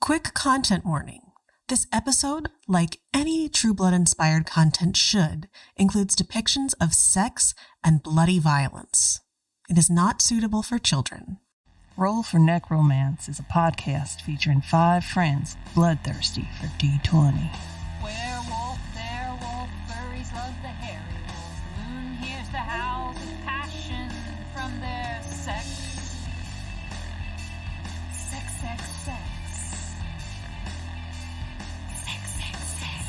Quick content warning. This episode, like any True Blood-inspired content should, includes depictions of sex and bloody violence. It is not suitable for children. Roll for Necromance is a podcast featuring 5 friends bloodthirsty for D20. Werewolf, werewolf, furries love the hairy wolf. The moon hears the howls of passion from their sex. Sex, sex, sex. Sex, sex, sex.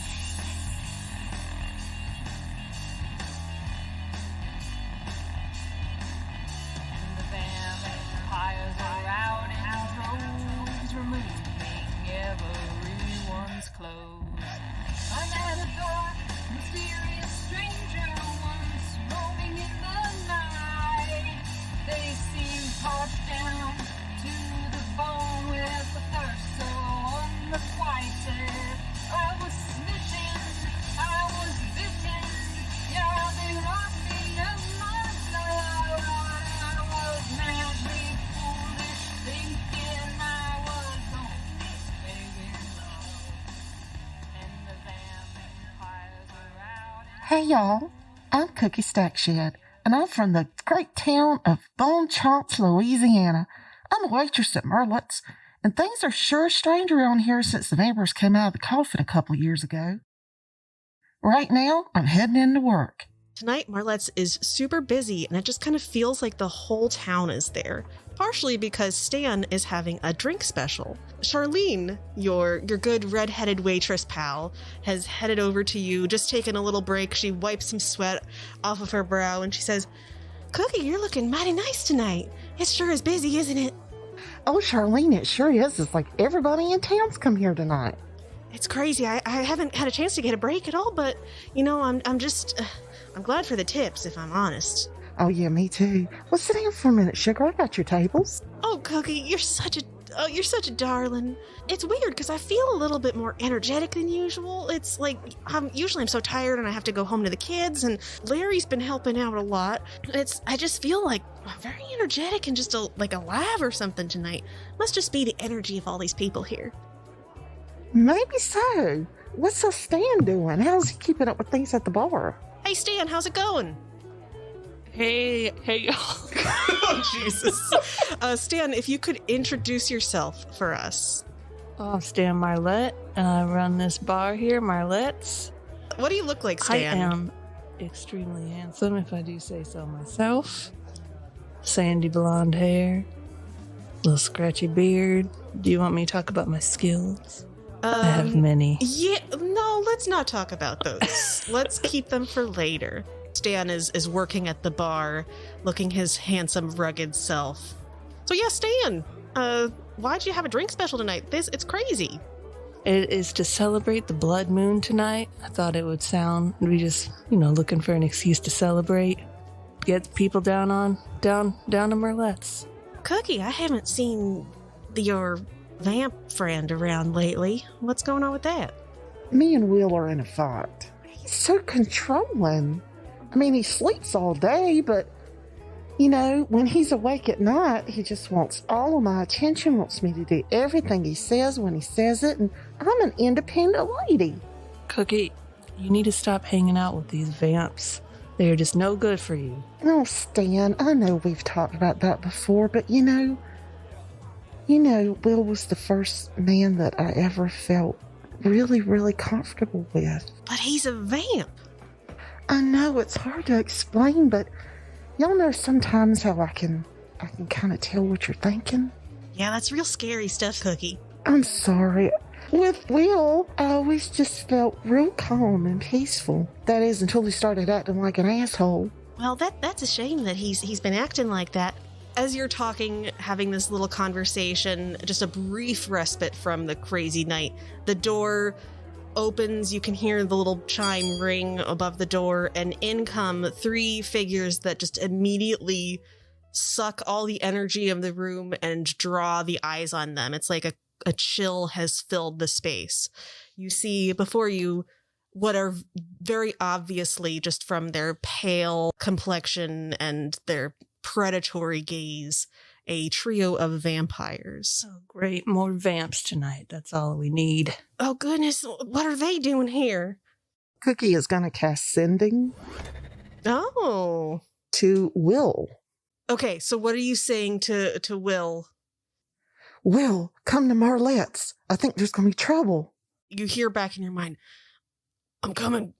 And the vampires are out in droves, removing everyone's clothes. I met a dark, mysterious stranger once, roaming in the night. They seemed parched down to the bone with the thirst so unrequited. I was smitten, I was bitten, yeah, they robbed me of my blood. I was madly foolish, thinking I was only making love. And the vampires are out. Hey y'all, I'm Cookie Stack Shed, and I'm from the great town of Bone Chunks, Louisiana. I'm a waitress at Merlet's, and things are sure strange around here since the vampires came out of the coffin a couple years ago. Right now, I'm heading into work. Tonight, Marlette's is super busy, and it just kind of feels like the whole town is there. Partially because Stan is having a drink special. Charlene, your good red-headed waitress pal, has headed over to you, just taking a little break. She wipes some sweat off of her brow, and she says, "Cookie, you're looking mighty nice tonight. It sure is busy, isn't it?" Oh, Charlene, it sure is. It's like everybody in town's come here tonight. It's crazy. I haven't had a chance to get a break at all, but, you know, I'm glad for the tips, if I'm honest. Oh, yeah, me too. Well, sit down for a minute, sugar. I got your tables. Oh, Cookie, you're such a darling. It's weird because I feel a little bit more energetic than usual. It's like I'm so tired and I have to go home to the kids, and Larry's been helping out a lot. I just feel like very energetic and just alive or something tonight. Must just be the energy of all these people here. Maybe so. What's Stan doing? How's he keeping up with things at the bar? Hey, Stan, how's it going? Hey, y'all. Oh, Jesus. Stan, if you could introduce yourself for us. I'm Stan Marlette, and I run this bar here, Marlette's. What do you look like, Stan? I am extremely handsome, if I do say so myself. Sandy blonde hair, little scratchy beard. Do you want me to talk about my skills? I have many. Yeah, no, let's not talk about those. Let's keep them for later. Stan is working at the bar, looking his handsome, rugged self. So yeah, Stan, why'd you have a drink special tonight? It's crazy. It is to celebrate the blood moon tonight. I thought it would sound, we just, looking for an excuse to celebrate. Get people down to Merlette's. Cookie, I haven't seen your vamp friend around lately. What's going on with that? Me and Will are in a fight. He's so controlling. I mean, he sleeps all day, but, when he's awake at night, he just wants all of my attention, wants me to do everything he says when he says it, and I'm an independent lady. Cookie, you need to stop hanging out with these vamps. They are just no good for you. Oh, Stan, I know we've talked about that before, but Will was the first man that I ever felt really, really comfortable with. But he's a vamp. I know it's hard to explain, but y'all know sometimes how I can kind of tell what you're thinking. Yeah, that's real scary stuff, Cookie. I'm sorry. With Will, I always just felt real calm and peaceful. That is, until he started acting like an asshole. Well, that's a shame that he's been acting like that. As you're talking, having this little conversation, just a brief respite from the crazy night, the door opens, you can hear the little chime ring above the door, and in come 3 figures that just immediately suck all the energy of the room and draw the eyes on them. It's like a chill has filled the space. You see before you what are very obviously, just from their pale complexion and their predatory gaze, a trio of vampires. Oh, great. More vamps tonight. That's all we need. Oh, goodness. What are they doing here? Cookie is going to cast Sending Oh. to Will. Okay, so what are you saying to Will? Will, come to Marlette's. I think there's going to be trouble. You hear back in your mind, I'm coming.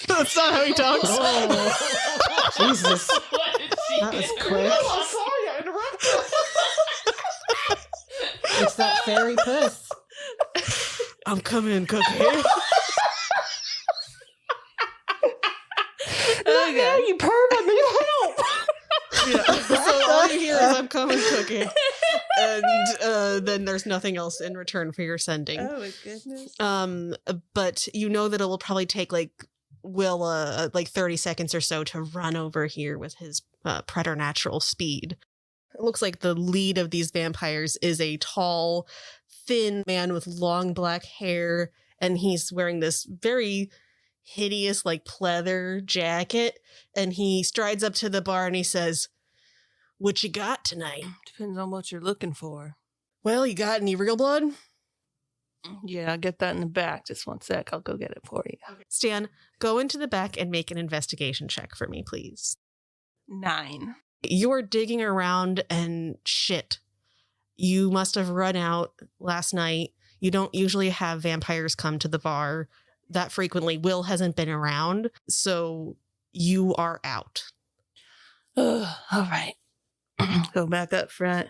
That's not how he talks. Oh, Jesus. What did she That was get? quick. I'm sorry, I interrupted. It's that fairy puss. I'm coming, Cookie. Okay. You pervert, need help. Yeah. So all you hear is I'm coming, Cookie. And then there's nothing else in return for your sending. Oh, my goodness. But you know that it will probably take Will like 30 seconds or so to run over here with his preternatural speed. It looks like the lead of these vampires is a tall, thin man with long black hair, and he's wearing this very hideous pleather jacket, and he strides up to the bar and he says, "What you got tonight?" Depends on what you're looking for. "Well, you got any real blood?" Yeah, I'll get that in the back. Just one sec. I'll go get it for you. Stan, go into the back and make an investigation check for me, please. 9. You're digging around and shit. You must have run out last night. You don't usually have vampires come to the bar that frequently. Will hasn't been around, so you are out. All right. Go back up front.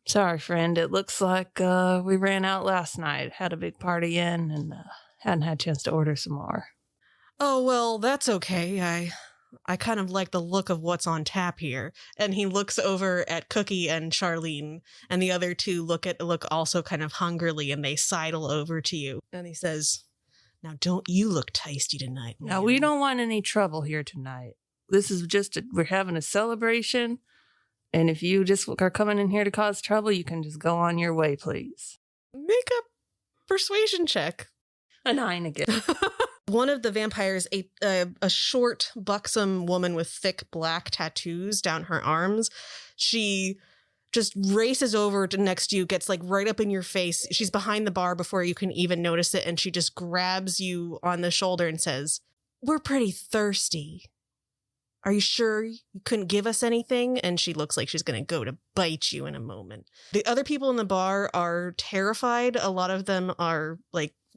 Sorry, friend. It looks like we ran out last night. Had a big party in and hadn't had a chance to order some more. Oh, well, that's okay. I kind of like the look of what's on tap here. And he looks over at Cookie and Charlene, and the other two look also kind of hungrily, and they sidle over to you. And he says, "Now don't you look tasty tonight, Now, ma'am." we don't want any trouble here tonight. This is we're having a celebration. And if you just are coming in here to cause trouble, you can just go on your way, please. Make a persuasion check. A 9 again. One of the vampires, a short, buxom woman with thick black tattoos down her arms, she just races over to next to you, gets right up in your face. She's behind the bar before you can even notice it, and she just grabs you on the shoulder and says, "We're pretty thirsty. Are you sure you couldn't give us anything?" And she looks like she's going to go to bite you in a moment. The other people in the bar are terrified. A lot of them are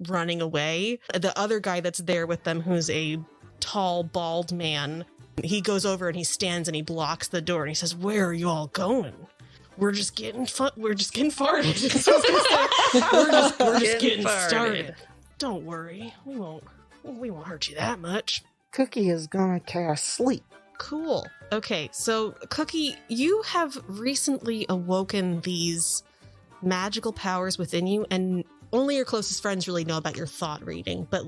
running away. The other guy that's there with them, who's a tall, bald man, he goes over and he stands and he blocks the door and he says, "Where are you all going?" We're just getting farted. We're just getting started. Don't worry. We won't hurt you that much. Cookie is going to cast Sleep. Cool. Okay, so Cookie, you have recently awoken these magical powers within you, and only your closest friends really know about your thought reading, but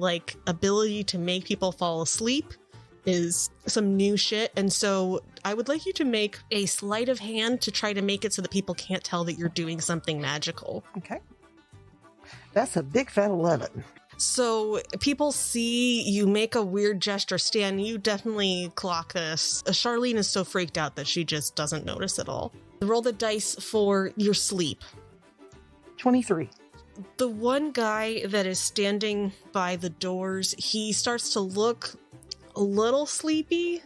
ability to make people fall asleep is some new shit. And so I would like you to make a sleight of hand to try to make it so that people can't tell that you're doing something magical. Okay. That's a big fat 11. So people see you make a weird gesture. Stan, you definitely clock this. Charlene is so freaked out that she just doesn't notice at all. Roll the dice for your sleep. 23. The one guy that is standing by the doors, he starts to look a little sleepy,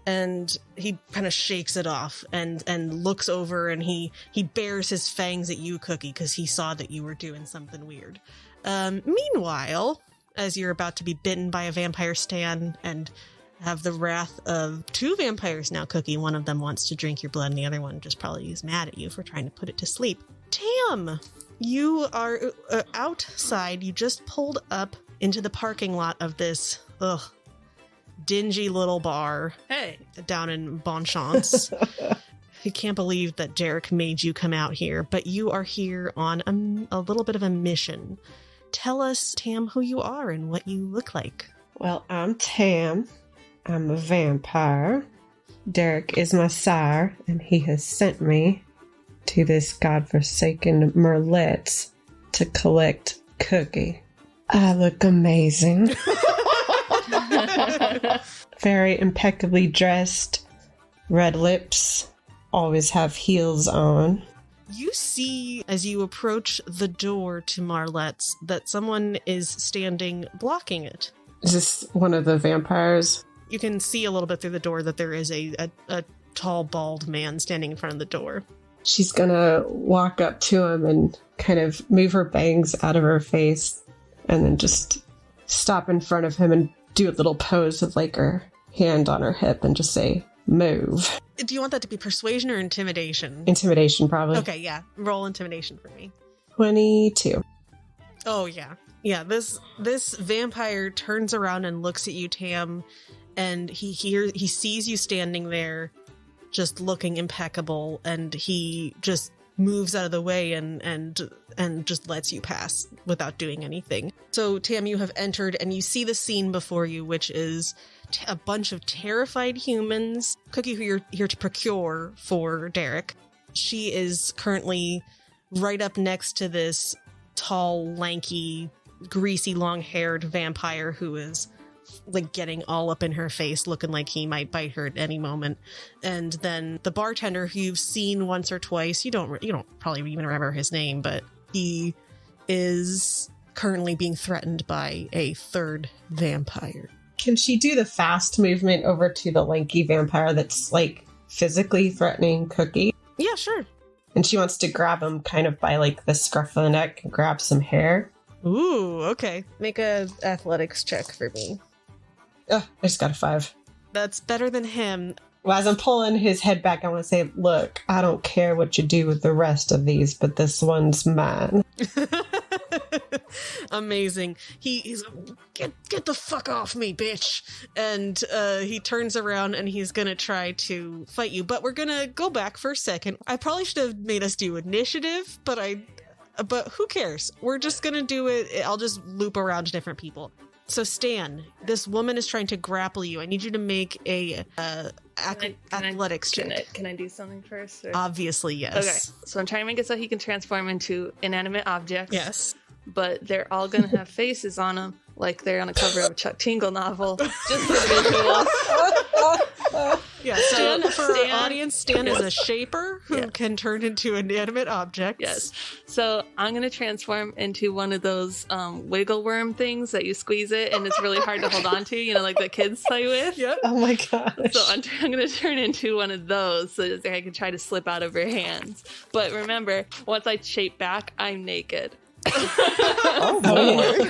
and he kind of shakes it off and looks over, and he bares his fangs at you, Cookie, because he saw that you were doing something weird. Meanwhile, as you're about to be bitten by a vampire, Stan, and have the wrath of 2 vampires now, Cookie, one of them wants to drink your blood and the other one just probably is mad at you for trying to put it to sleep. Tam, you are outside. You just pulled up into the parking lot of this dingy little bar. Hey. Down in Bonchance. I can't believe that Derek made you come out here, but you are here on a little bit of a mission. Tell us, Tam, who you are and what you look like. Well, I'm Tam. I'm a vampire. Derek is my sire, and he has sent me to this godforsaken Merlette's to collect Cookie. I look amazing. Very impeccably dressed, red lips, always have heels on. You see, as you approach the door to Marlette's, that someone is standing blocking it. Is this one of the vampires? You can see a little bit through the door that there is a tall, bald man standing in front of the door. She's gonna walk up to him and kind of move her bangs out of her face and then just stop in front of him and do a little pose with like her hand on her hip and just say, move. Do you want that to be persuasion or intimidation? Intimidation, probably. Okay, yeah. Roll intimidation for me. 22. Oh, yeah. Yeah, this vampire turns around and looks at you, Tam, and he sees you standing there just looking impeccable, and he just moves out of the way and just lets you pass without doing anything. So, Tam, you have entered, and you see the scene before you, which is a bunch of terrified humans. Cookie, who you're here to procure for Derek, she is currently right up next to this tall, lanky, greasy, long-haired vampire who is like getting all up in her face, looking like he might bite her at any moment. And then the bartender, who you've seen once or twice, you don't probably even remember his name, but he is currently being threatened by a third vampire. Can she do the fast movement over to the lanky vampire that's like physically threatening Cookie? Yeah, sure. And she wants to grab him kind of by like the scruff of the neck and grab some hair. Ooh, okay. Make a athletics check for me. I just got a 5. That's better than him. Well, as I'm pulling his head back, I want to say, look, I don't care what you do with the rest of these, but this one's mine. Amazing. He's get the fuck off me, bitch. And he turns around and he's gonna try to fight you. But we're gonna go back for a second. I probably should have made us do initiative, but who cares? We're just gonna do it. I'll just loop around to different people. So Stan, this woman is trying to grapple you. I need you to make a athletics check. Can I do something first? Or? Obviously, yes. Okay, so I'm trying to make it so he can transform into inanimate objects. Yes. But they're all going to have faces on them, like they're on a cover of a Chuck Tingle novel. Just for visuals. Yeah, Stan, for our audience, Stan is a shaper who can turn into inanimate objects. Yes. So I'm going to transform into one of those wiggle worm things that you squeeze it and it's really hard to hold on to, like the kids play with. Yep. Oh my gosh. So I'm going to turn into one of those so that I can try to slip out of her hands. But remember, once I shape back, I'm naked. Oh boy.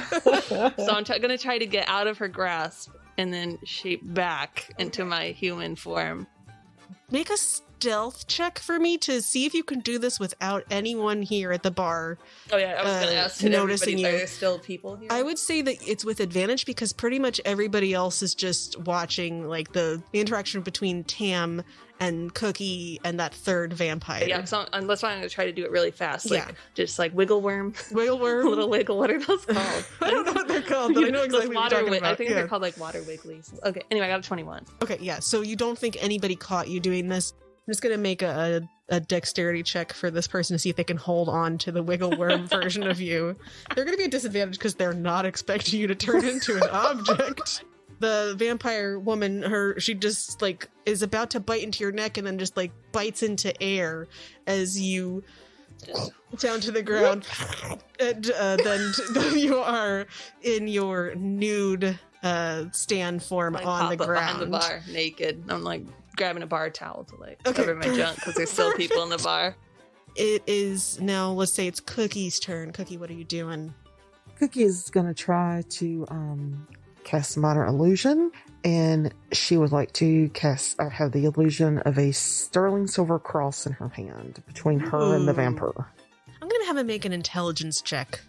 So I'm going to try to get out of her grasp and then shape back into my human form. Make a stealth check for me to see if you can do this without anyone here at the bar. Oh yeah, I was going to ask noticing you. Are there still people here? I would say that it's with advantage because pretty much everybody else is just watching like the interaction between Tam and Cookie and that third vampire. Yeah, so that's why I'm going to try to do it really fast. Just like wiggle worm. Wiggle worm? Little wiggle. What are those called? I don't know what they're called, but I know exactly what you're talking about. I think they're called like water wigglies. Okay, anyway, I got a 21. Okay, yeah, so you don't think anybody caught you doing this. I'm just going to make a dexterity check for this person to see if they can hold on to the wiggle worm version of you. They're going to be at disadvantage because they're not expecting you to turn into an object. The vampire woman, she just like is about to bite into your neck and then just like bites into air as you down to the ground. And then you are in your nude stand form on the ground. Behind the bar, naked. I'm like grabbing a bar towel to like cover my junk because there's still people in the bar. It is now, let's say it's Cookie's turn. Cookie, what are you doing? Cookie is going to try to cast minor illusion, and she would like to have the illusion of a sterling silver cross in her hand between her and the vampire. I'm going to have him make an intelligence check.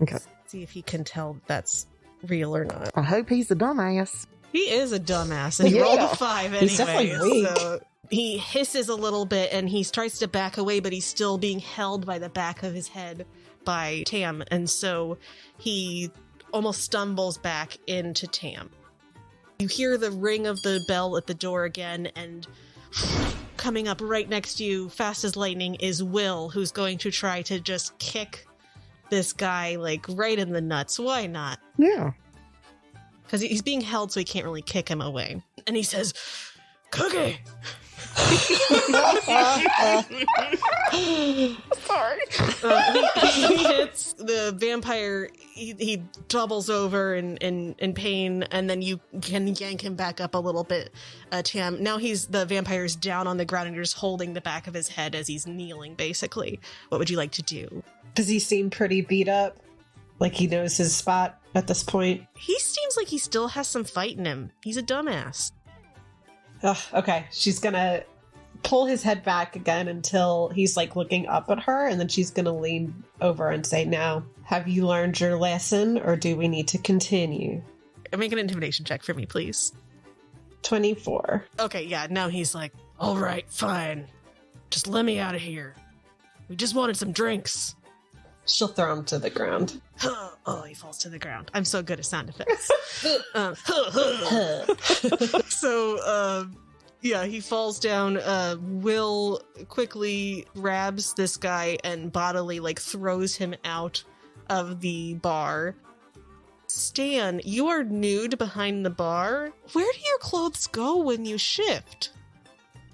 Okay. See if he can tell that's real or not. I hope he's a dumbass. He is a dumbass, and he rolled a 5 anyway. He's definitely weak. So he hisses a little bit, and he tries to back away, but he's still being held by the back of his head by Tam, and so he almost stumbles back into Tam. You hear the ring of the bell at the door again, and coming up right next to you, fast as lightning, is Will, who's going to try to just kick this guy, like, right in the nuts. Why not? Yeah. Because he's being held, so he can't really kick him away. And he says, Cookie, Sorry. He hits the vampire. He doubles over in pain, and then you can yank him back up a little bit, Tam. Now the vampire's down on the ground, and you're just holding the back of his head as he's kneeling, basically. What would you like to do? Does he seem pretty beat up? Like he knows his spot at this point? He seems like he still has some fight in him. He's a dumbass. Ugh, okay, she's gonna pull his head back again until he's like looking up at her, and then she's gonna lean over and say, "Now, have you learned your lesson, or do we need to continue?" Make an intimidation check for me, please. 24. Okay, yeah, now he's like, all right, fine. Just let me out of here. We just wanted some drinks. She'll throw him to the ground. Oh, he falls to the ground. I'm so good at sound effects. So, yeah, he falls down. Will quickly grabs this guy and bodily, throws him out of the bar. Stan, you are nude behind the bar. Where do your clothes go when you shift?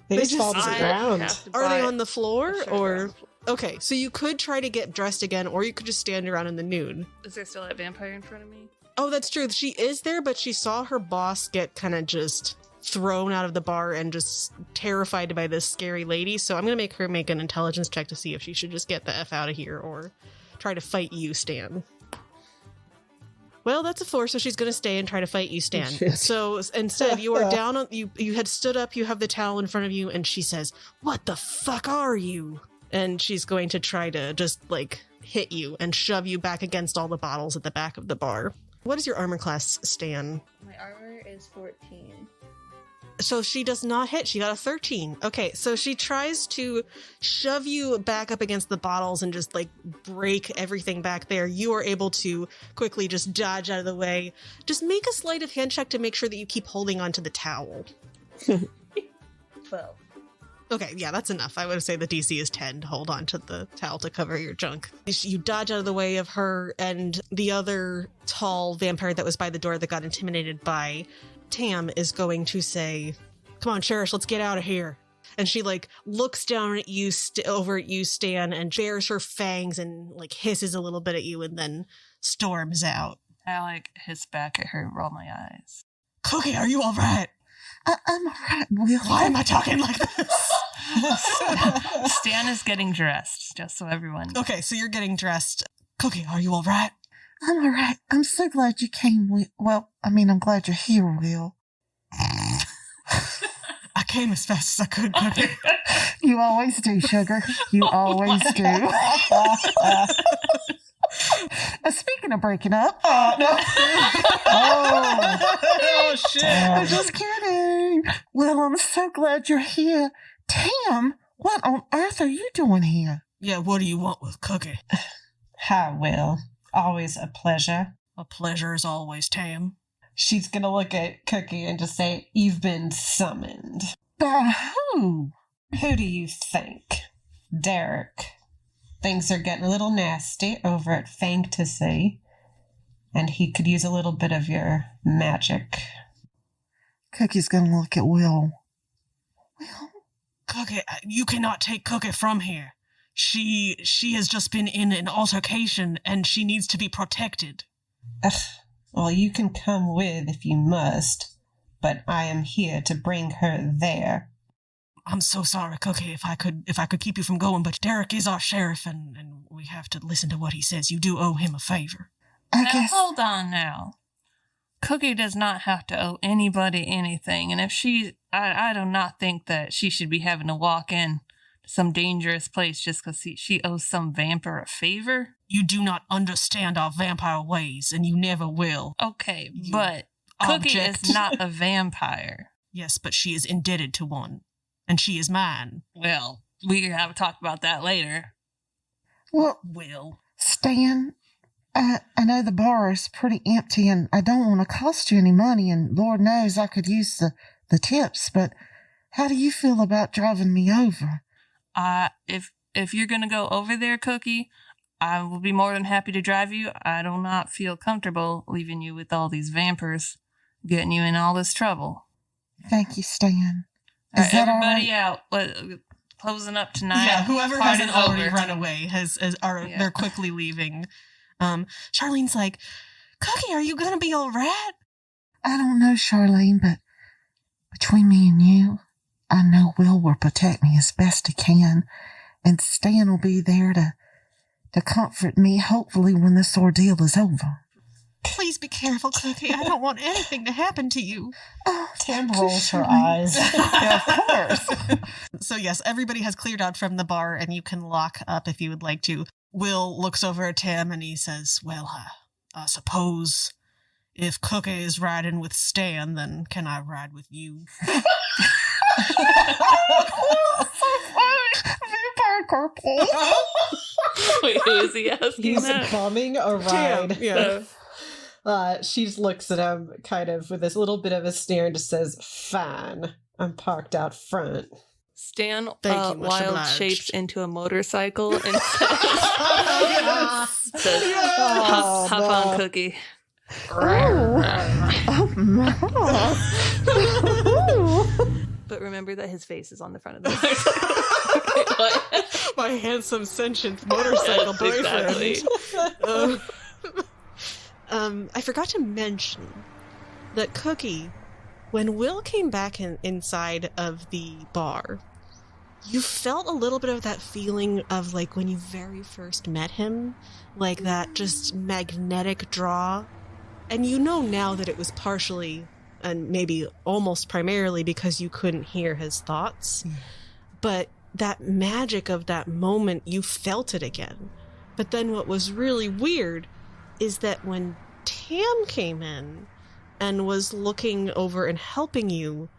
They just fall to the ground. Are they on the floor or... Okay, so you could try to get dressed again, or you could just stand around in the nude. Is there still that vampire in front of me? Oh, that's true. She is there, but she saw her boss get kind of just thrown out of the bar and just terrified by this scary lady. So I'm going to make her make an intelligence check to see if she should just get the F out of here or try to fight you, Stan. Well, that's a 4, so she's going to stay and try to fight you, Stan. So instead, you are down on... You had stood up, you have the towel in front of you, and she says, "What the fuck are you?" And she's going to try to just, hit you and shove you back against all the bottles at the back of the bar. What is your armor class, Stan? My armor is 14. So she does not hit. She got a 13. Okay, so she tries to shove you back up against the bottles and just, break everything back there. You are able to quickly just dodge out of the way. Just make a sleight of hand check to make sure that you keep holding onto the towel. 12. Okay, yeah, that's enough. I would say the DC is 10 to hold on to the towel to cover your junk. You dodge out of the way of her and the other tall vampire that was by the door that got intimidated by Tam is going to say, "Come on, Cherish, let's get out of here." And she, looks down at you, over at you, Stan, and bares her fangs and, hisses a little bit at you and then storms out. I, hiss back at her, roll my eyes. "Cookie, are you all right?" I'm all right, Will. Why am I talking like this? Stan is getting dressed, just so everyone... Okay, so you're getting dressed. "Cookie, are you all right?" I'm all right. I'm so glad you came, Will. Well, I'm glad you're here, Will. I came as fast as I could, Cookie. You always do, sugar. You always do. Speaking of breaking up, no. Oh, shit. I'm just kidding. Well, I'm so glad you're here. Tam, what on earth are you doing here? Yeah, what do you want with Cookie? Hi, Will. Always a pleasure. A pleasure as always, Tam. She's gonna look at Cookie and just say, "You've been summoned." By who? Who do you think? Derek. Things are getting a little nasty over at Fantasy, and he could use a little bit of your magic. Cookie's gonna look at Will. Will? Cookie, you cannot take Cookie from here. She has just been in an altercation, and she needs to be protected. Ugh. Well, you can come with if you must, but I am here to bring her there. I'm so sorry, Cookie, if I could keep you from going, but Derek is our sheriff, and we have to listen to what he says. You do owe him a favor. I Now, guess. hold on now. Cookie does not have to owe anybody anything, and if I do not think that she should be having to walk in some dangerous place just because she owes some vampire a favor. You do not understand our vampire ways, and you never will. Okay, but Cookie is not a vampire. Yes, but she is indebted to one, and she is mine. Well, we can have a talk about that later. Well, Will. Stan, I know the bar is pretty empty, and I don't want to cost you any money, and Lord knows I could use the tips, but how do you feel about driving me over? If you're going to go over there, Cookie, I will be more than happy to drive you. I do not feel comfortable leaving you with all these vampires getting you in all this trouble. Thank you, Stan. All right, that all everybody right? out. Closing up tonight. Yeah, whoever Party's hasn't already over. run away they're quickly leaving. Charlene's like, Cookie, are you gonna be all right? I don't know, Charlene, but between me and you, I know Will protect me as best he can, and Stan will be there to comfort me, hopefully, when this ordeal is over. Please be careful, Cookie. I don't want anything to happen to you. Oh, Tam thank you, rolls her Charlene. eyes. Yeah, of course. So yes, everybody has cleared out from the bar, and you can lock up if you would like to. Will looks over at Tam and he says, well, I suppose if Cookie is riding with Stan, then can I ride with you? Vampire Corporal. Wait, who is he asking He's that? bumming a ride. yeah. She just looks at him kind of with this little bit of a sneer and just says, fine, I'm parked out front. Stan Thank you, much wild obliged. shapes into a motorcycle and says, Oh, hop no. on, Cookie. Oh, my. But remember that his face is on the front of the motorcycle. What? My handsome, sentient motorcycle boyfriend. Exactly. I forgot to mention that Cookie, when Will came back inside of the bar, you felt a little bit of that feeling of like when you very first met him, like that just magnetic draw. And you know now that it was partially and maybe almost primarily because you couldn't hear his thoughts. But that magic of that moment, you felt it again. But then what was really weird is that when Tam came in and was looking over and helping you,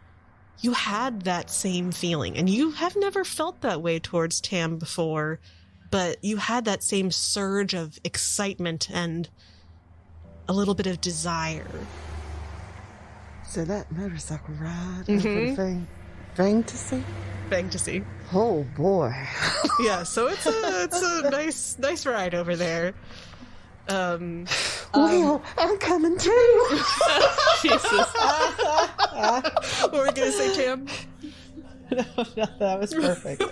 you had that same feeling. And you have never felt that way towards Tam before, but you had that same surge of excitement and a little bit of desire. So that motorcycle ride Mhm. over fantasy? Fantasy. Oh boy. Yeah, so it's a nice ride over there. Well, I'm coming too. Jesus. What were we gonna say, Tam? No, that was perfect.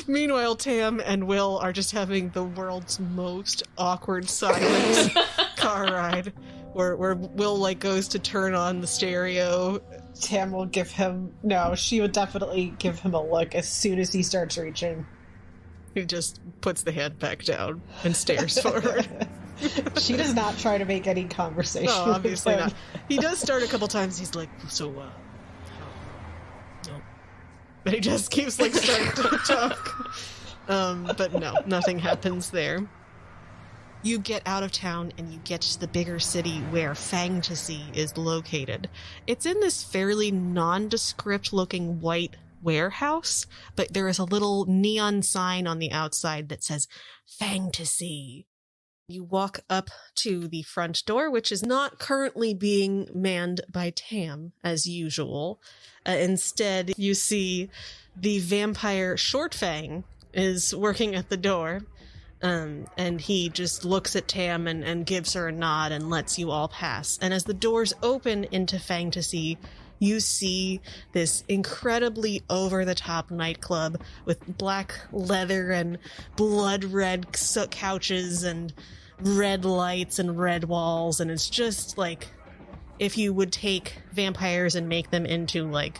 Meanwhile, Tam and Will are just having the world's most awkward silent car ride, where Will like goes to turn on the stereo. Tam will give him... No, she would definitely give him a look as soon as he starts reaching. He just puts the hand back down and stares forward. She does not try to make any conversation. No, with obviously him. not. He does start a couple times. He's like, so, no. But he just keeps like starting to talk. But no, nothing happens there. You get out of town and you get to the bigger city where Fantasy is located. It's in this fairly nondescript looking white warehouse, but there is a little neon sign on the outside that says Fantasy. You walk up to the front door, which is not currently being manned by Tam, as usual. Instead, you see the vampire Shortfang is working at the door. And he just looks at Tam and gives her a nod and lets you all pass. And as the doors open into Fantasy, you see this incredibly over-the-top nightclub with black leather and blood-red couches and red lights and red walls. And it's just like if you would take vampires and make them into like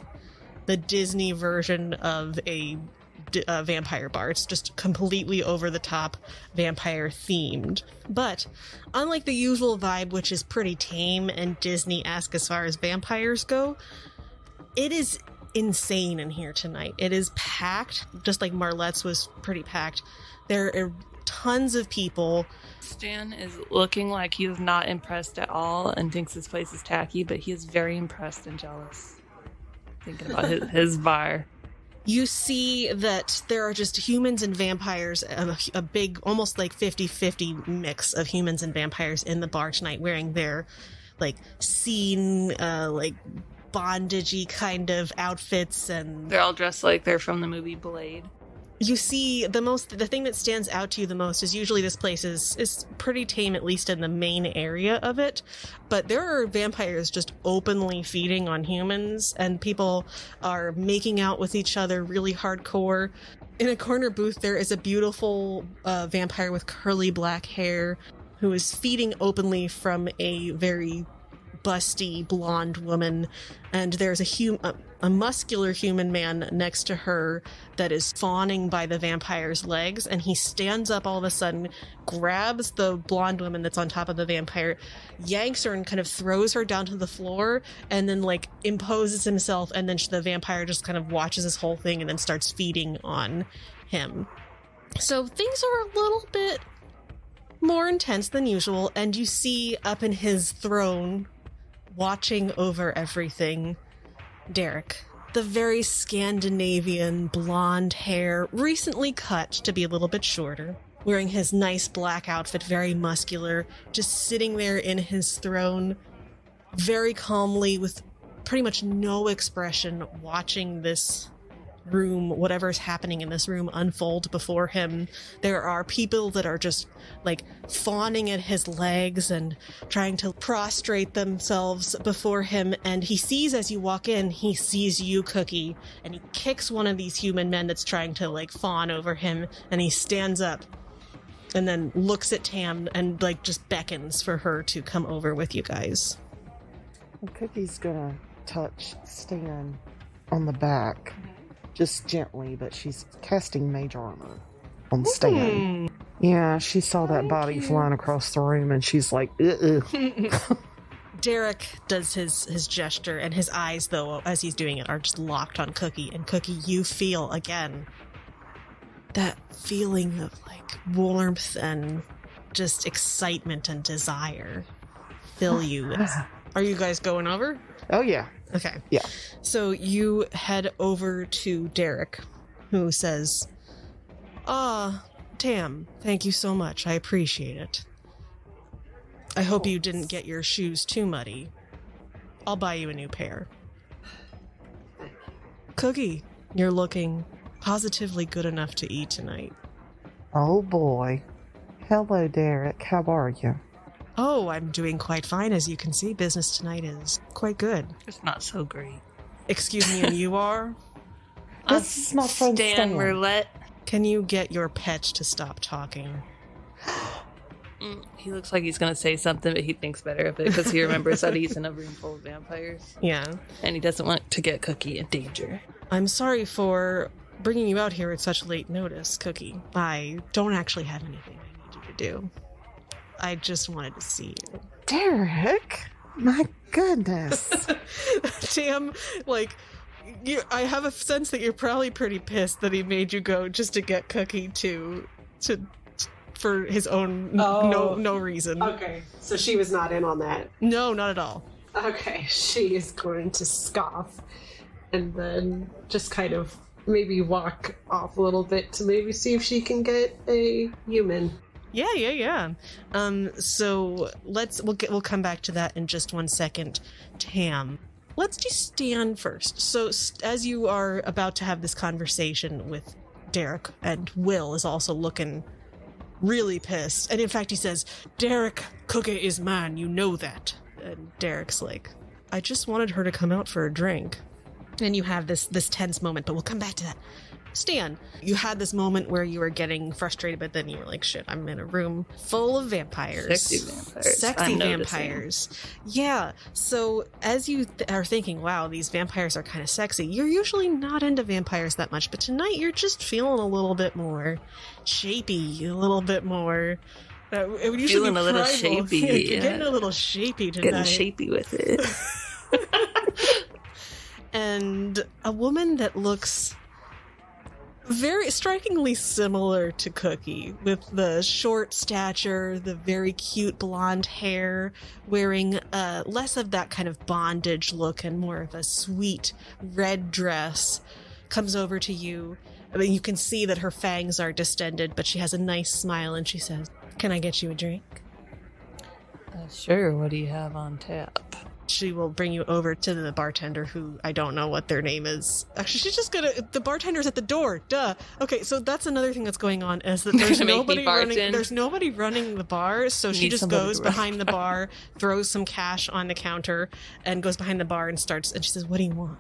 the Disney version of a vampire bar. It's just completely over the top vampire themed. But unlike the usual vibe, which is pretty tame and Disney-esque as far as vampires go, it is insane in here tonight. It is packed, just like Marlette's was pretty packed. There are tons of people. Stan is looking like he is not impressed at all and thinks this place is tacky, but he is very impressed and jealous. Thinking about his bar. You see that there are just humans and vampires, a big, almost like 50-50 mix of humans and vampires in the bar tonight, wearing their, like, scene, like, bondage-y kind of outfits, and... They're all dressed like they're from the movie Blade. You see the thing that stands out to you the most is usually this place is pretty tame, at least in the main area of it, but there are vampires just openly feeding on humans, and people are making out with each other really hardcore. In a corner booth, there is a beautiful vampire with curly black hair who is feeding openly from a very busty blonde woman, and there's a muscular human man next to her that is fawning by the vampire's legs, and he stands up all of a sudden, grabs the blonde woman that's on top of the vampire, yanks her and kind of throws her down to the floor, and then like imposes himself, and then the vampire just kind of watches this whole thing and then starts feeding on him. So things are a little bit more intense than usual, and you see up in his throne, watching over everything, Derek, the very Scandinavian blonde hair, recently cut to be a little bit shorter, wearing his nice black outfit, very muscular, just sitting there in his throne, very calmly, with pretty much no expression, watching this room, whatever's happening in this room, unfold before him. There are people that are just like fawning at his legs and trying to prostrate themselves before him, and he sees, as you walk in, he sees you, Cookie, and he kicks one of these human men that's trying to like fawn over him, and he stands up and then looks at Tam and like just beckons for her to come over with you guys. And Cookie's gonna touch Stan on the back. Just gently, but she's casting mage armor on Stan. Yeah, she saw that body flying across the room, and she's like, Derek does his gesture, and his eyes, though, as he's doing it, are just locked on Cookie. And Cookie, you feel, again, that feeling of, like, warmth and just excitement and desire fill you. Are you guys going over? Oh, yeah. Okay. Yeah. So you head over to Derek, who says, Tam, thank you so much. I appreciate it. I hope you didn't get your shoes too muddy. I'll buy you a new pair. Cookie, you're looking positively good enough to eat tonight. Oh, boy. Hello, Derek. How are you? Oh, I'm doing quite fine. As you can see, business tonight is quite good. It's not so great. Excuse me, and you are? This is my friend Stan Roulette. Can you get your pet to stop talking? He looks like he's going to say something, but he thinks better of it because he remembers that he's in a room full of vampires. Yeah. And he doesn't want to get Cookie in danger. I'm sorry for bringing you out here at such late notice, Cookie. I don't actually have anything I need you to do. I just wanted to see you. Derek? My goodness. Tam, like, I have a sense that you're probably pretty pissed that he made you go just to get Cookie for his own no reason. Okay, so she was not in on that. No, not at all. Okay, she is going to scoff and then just kind of maybe walk off a little bit to maybe see if she can get a human. Yeah. So we'll come back to that in just 1 second. Tam, let's do Stan first. So as you are about to have this conversation with Derek, and Will is also looking really pissed, and in fact he says, Derek, Cookie is mine, you know that. And Derek's like, I just wanted her to come out for a drink. And you have this tense moment, but we'll come back to that. Stan, you had this moment where you were getting frustrated, but then you were like, shit, I'm in a room full of vampires. Sexy vampires. Yeah. So as you are thinking, wow, these vampires are kind of sexy, you're usually not into vampires that much, but tonight you're just feeling a little bit more shapy, a little bit more... feeling a little shapy. You're getting a little shapy tonight. Getting shapy with it. And a woman that looks very strikingly similar to Cookie, with the short stature, the very cute blonde hair, wearing less of that kind of bondage look and more of a sweet red dress, comes over to you. I mean, you can see that her fangs are distended, but she has a nice smile and she says, can I get you a drink? Sure, what do you have on tap? She will bring you over to the bartender, who I don't know what their name is. Actually, she's just the bartender's at the door. Duh. Okay, so that's another thing that's going on, is that there's nobody running the bar, so she just goes behind the bar, throws some cash on the counter, and goes behind the bar and she says, "What do you want?"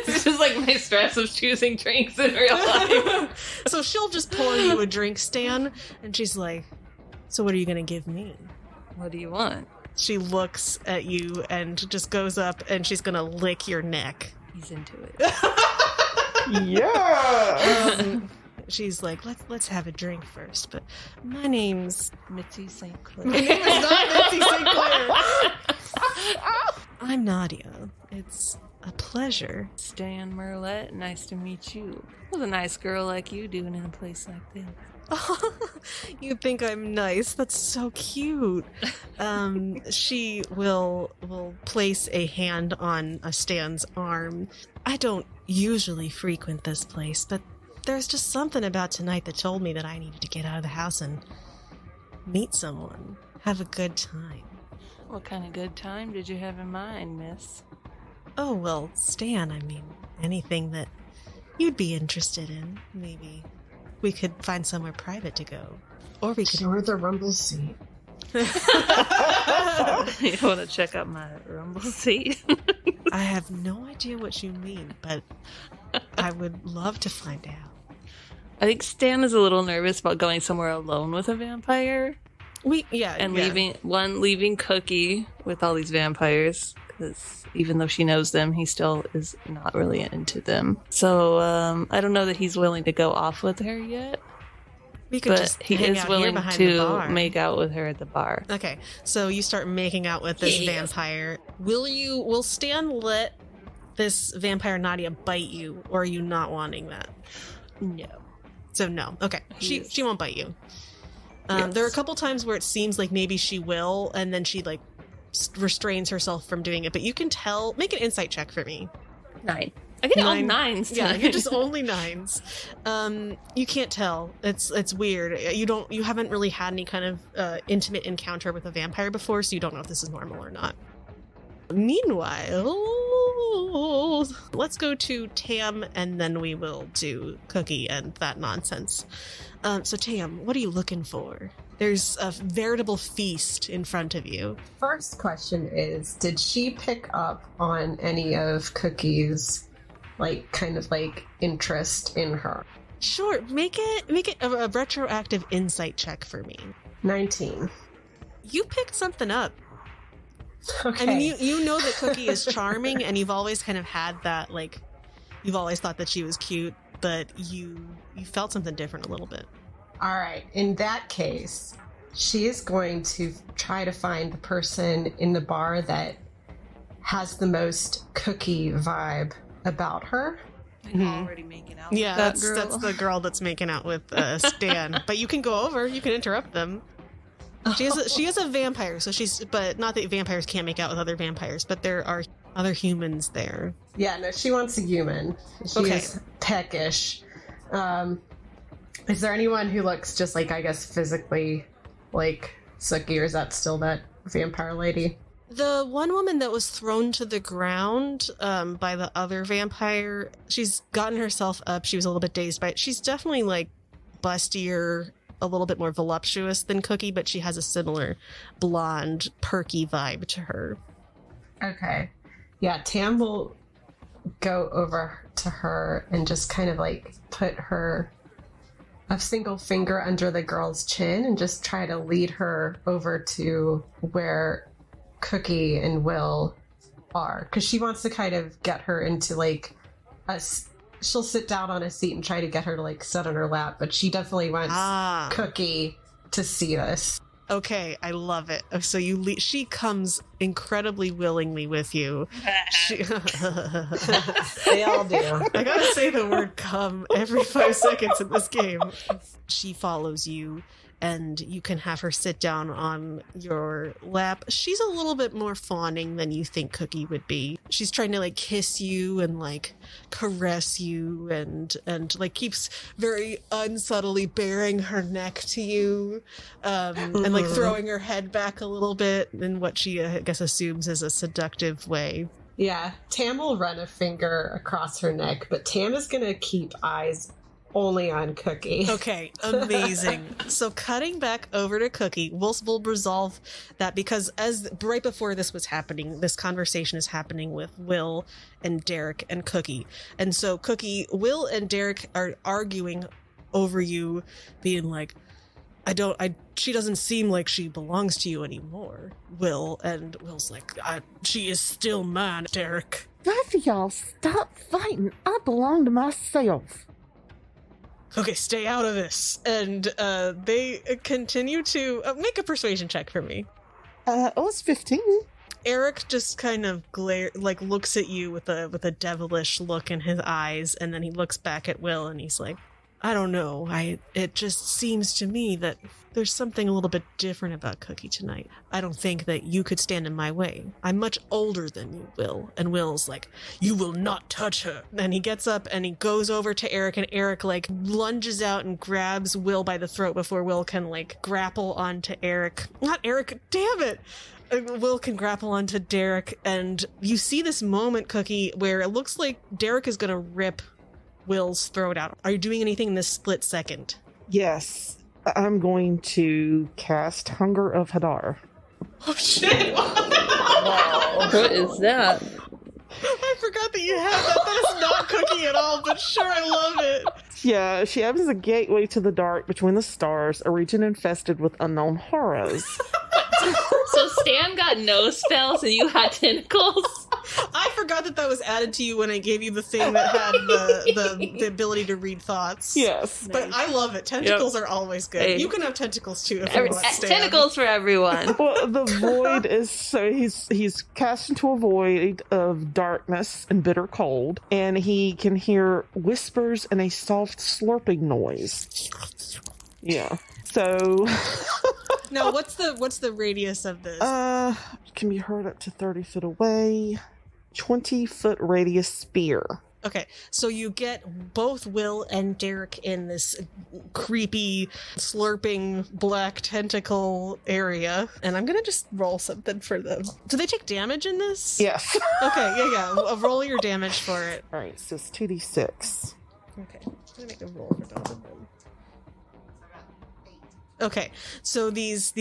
This is like my stress of choosing drinks in real life. So she'll just pour you a drink, Stan, and she's like, "So what are you going to give me?" What do you want? She looks at you and just goes up and she's gonna lick your neck. He's into it. Yeah. She's like, let's have a drink first. But my name's Mitzi St. Clair. My name is not Mitzi St. Clair. I'm Nadia. It's a pleasure. Stan Merlet, nice to meet you. What's a nice girl like you doing in a place like this? You think I'm nice? That's so cute. She will place a hand on Stan's arm. I don't usually frequent this place, but there's just something about tonight that told me that I needed to get out of the house and meet someone, have a good time. What kind of good time did you have in mind, miss? Oh, well, Stan, I mean, anything that you'd be interested in, maybe. We could find somewhere private to go. Or we could... Show her the rumble seat. You want to check out my rumble seat? I have no idea what you mean, but I would love to find out. I think Stan is a little nervous about going somewhere alone with a vampire. Leaving Cookie with all these vampires, because even though she knows them, he still is not really into them. So I don't know that he's willing to go off with her yet. We could but just he hang is out willing here to make out with her at the bar. Okay, so you start making out with this vampire. Will Stan let this vampire Nadia bite you, or are you not wanting that? No. So no. Okay, she won't bite you. There are a couple times where it seems like maybe she will, and then she like restrains herself from doing it. But you can tell. Make an insight check for me. 9. I get all 9s. Yeah, you're just only 9s. You can't tell. It's weird. You haven't really had any kind of intimate encounter with a vampire before, so you don't know if this is normal or not. Meanwhile, let's go to Tam, and then we will do Cookie and that nonsense. So Tam, what are you looking for? There's a veritable feast in front of you. First question is, did she pick up on any of Cookie's interest in her? Sure, make it a retroactive insight check for me. 19. You picked something up. Okay. I mean, you know that Cookie is charming, and you've always kind of had that, like, you've always thought that she was cute, but you felt something different a little bit. All right. In that case, she is going to try to find the person in the bar that has the most Cookie vibe about her. I'm already making out with that girl. That's the girl that's making out with Stan. But you can go over, you can interrupt them. She is a vampire, but not that vampires can't make out with other vampires, but there are other humans there. Yeah, no, she wants a human. She is peckish. Is there anyone who looks just like, I guess, physically like Sookie, or is that still that vampire lady? The one woman that was thrown to the ground by the other vampire, she's gotten herself up. She was a little bit dazed by it. She's definitely like bustier, a little bit more voluptuous than Cookie, but she has a similar blonde, perky vibe to her. Okay. Yeah, Tam will go over to her and just kind of like put a single finger under the girl's chin and just try to lead her over to where Cookie and Will are. Because she wants to kind of get her into like she'll sit down on a seat and try to get her to like sit on her lap, but she definitely wants Cookie to see this. Okay, I love it. So she comes incredibly willingly with you. They all do. I gotta say the word "come" every 5 seconds in this game. She follows you, and you can have her sit down on your lap. She's a little bit more fawning than you think Cookie would be. She's trying to like kiss you and like caress you and like keeps very unsubtly baring her neck to you, and like throwing her head back a little bit in what she I guess assumes is a seductive way. Yeah, Tam will run a finger across her neck, but Tam is going to keep eyes only on Cookie. Okay, amazing. So cutting back over to Cookie, we'll resolve that because as right before this was happening, this conversation is happening with Will and Derek and Cookie. And so Cookie, Will and Derek are arguing over you being like, she doesn't seem like she belongs to you anymore, Will. And Will's like, she is still mine, Derek. Both of y'all stop fighting. I belong to myself. Okay, stay out of this. And they continue to make a persuasion check for me. It's 15. Eric just kind of looks at you with a devilish look in his eyes, and then he looks back at Will and he's like, I don't know. It just seems to me that there's something a little bit different about Cookie tonight. I don't think that you could stand in my way. I'm much older than you, Will. And Will's like, you will not touch her. And he gets up and he goes over to Eric, and Eric like lunges out and grabs Will by the throat before Will can like grapple onto Eric. Not Eric, damn it! Will can grapple onto Derek, and you see this moment, Cookie, where it looks like Derek is gonna rip Will's throat out. Are you doing anything in this split second? Yes. I'm going to cast Hunger of Hadar. Oh shit! Wow. What is that? I forgot that you had that. That is not Cookie at all, but sure, I love it. Yeah, she opens a gateway to the dark between the stars, a region infested with unknown horrors. So Stan got no spells and you had tentacles? I forgot that was added to you when I gave you the thing that had the ability to read thoughts. Yes. But I love it. Tentacles are always good. Hey. You can have tentacles too if you want, Stan. Tentacles for everyone. Well, the void is so he's cast into a void of darkness and bitter cold, and he can hear whispers and a soft slurping noise. Yeah. So Now, what's the radius of this? Can be heard up to 30 feet away. 20-foot radius spear. Okay, so you get both Will and Derek in this creepy, slurping black tentacle area, and I'm gonna just roll something for them. Do they take damage in this? Yes. Okay, yeah. Roll your damage for it. All right, so it's 2d6. Okay, I'm gonna make a roll for both of them. Okay, so these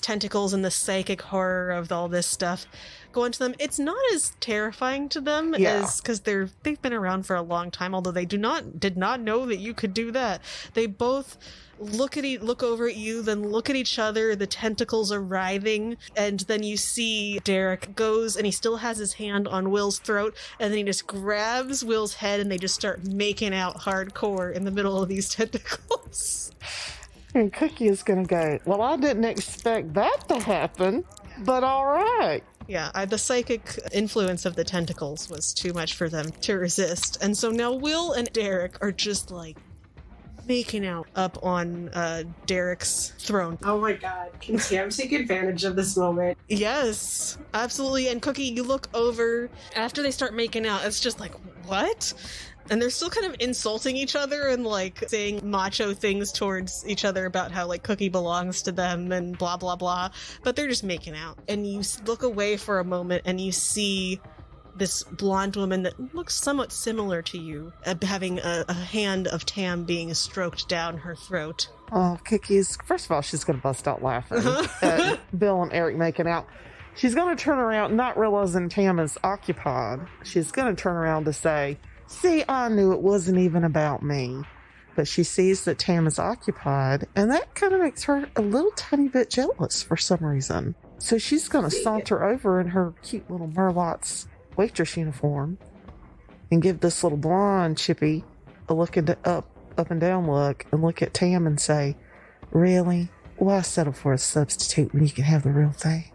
tentacles and the psychic horror of all this stuff go into them. It's not as terrifying to them as because they've been around for a long time. Although they did not know that you could do that. They both look over at you, then look at each other. The tentacles are writhing, and then you see Derek goes and he still has his hand on Will's throat, and then he just grabs Will's head and they just start making out hardcore in the middle of these tentacles. And Cookie is going to go, well, I didn't expect that to happen, but all right. Yeah, the psychic influence of the tentacles was too much for them to resist. And so now Will and Derek are just like making out up on Derek's throne. Oh my god, can Tam take advantage of this moment? Yes, absolutely. And Cookie, you look over after they start making out, it's just like, what? And they're still kind of insulting each other and like saying macho things towards each other about how like Cookie belongs to them and blah, blah, blah. But they're just making out. And you look away for a moment and you see this blonde woman that looks somewhat similar to you, having a hand of Tam being stroked down her throat. Oh, Cookie's, first of all, she's going to bust out laughing at Bill and Eric making out. She's going to turn around, not realizing Tam is occupied. She's going to turn around to say, see, I knew it wasn't even about me. But she sees that Tam is occupied, and that kind of makes her a little tiny bit jealous for some reason. So she's going to saunter over in her cute little Merlot's waitress uniform and give this little blonde chippy a look into up and down look and look at Tam and say, really? Why settle for a substitute when you can have the real thing?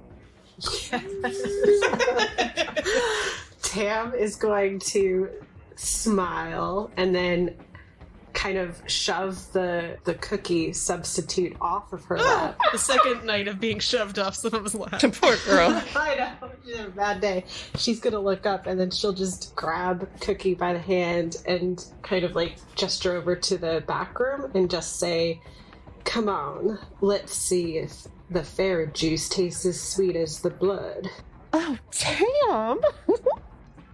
Tam is going to smile and then kind of shove the cookie substitute off of her lap. The second night of being shoved off someone's lap. Poor girl. I know, she's having a bad day. She's gonna look up and then she'll just grab Cookie by the hand and kind of like gesture over to the back room and just say, "Come on, let's see if the fairy juice tastes as sweet as the blood." Oh, Tam!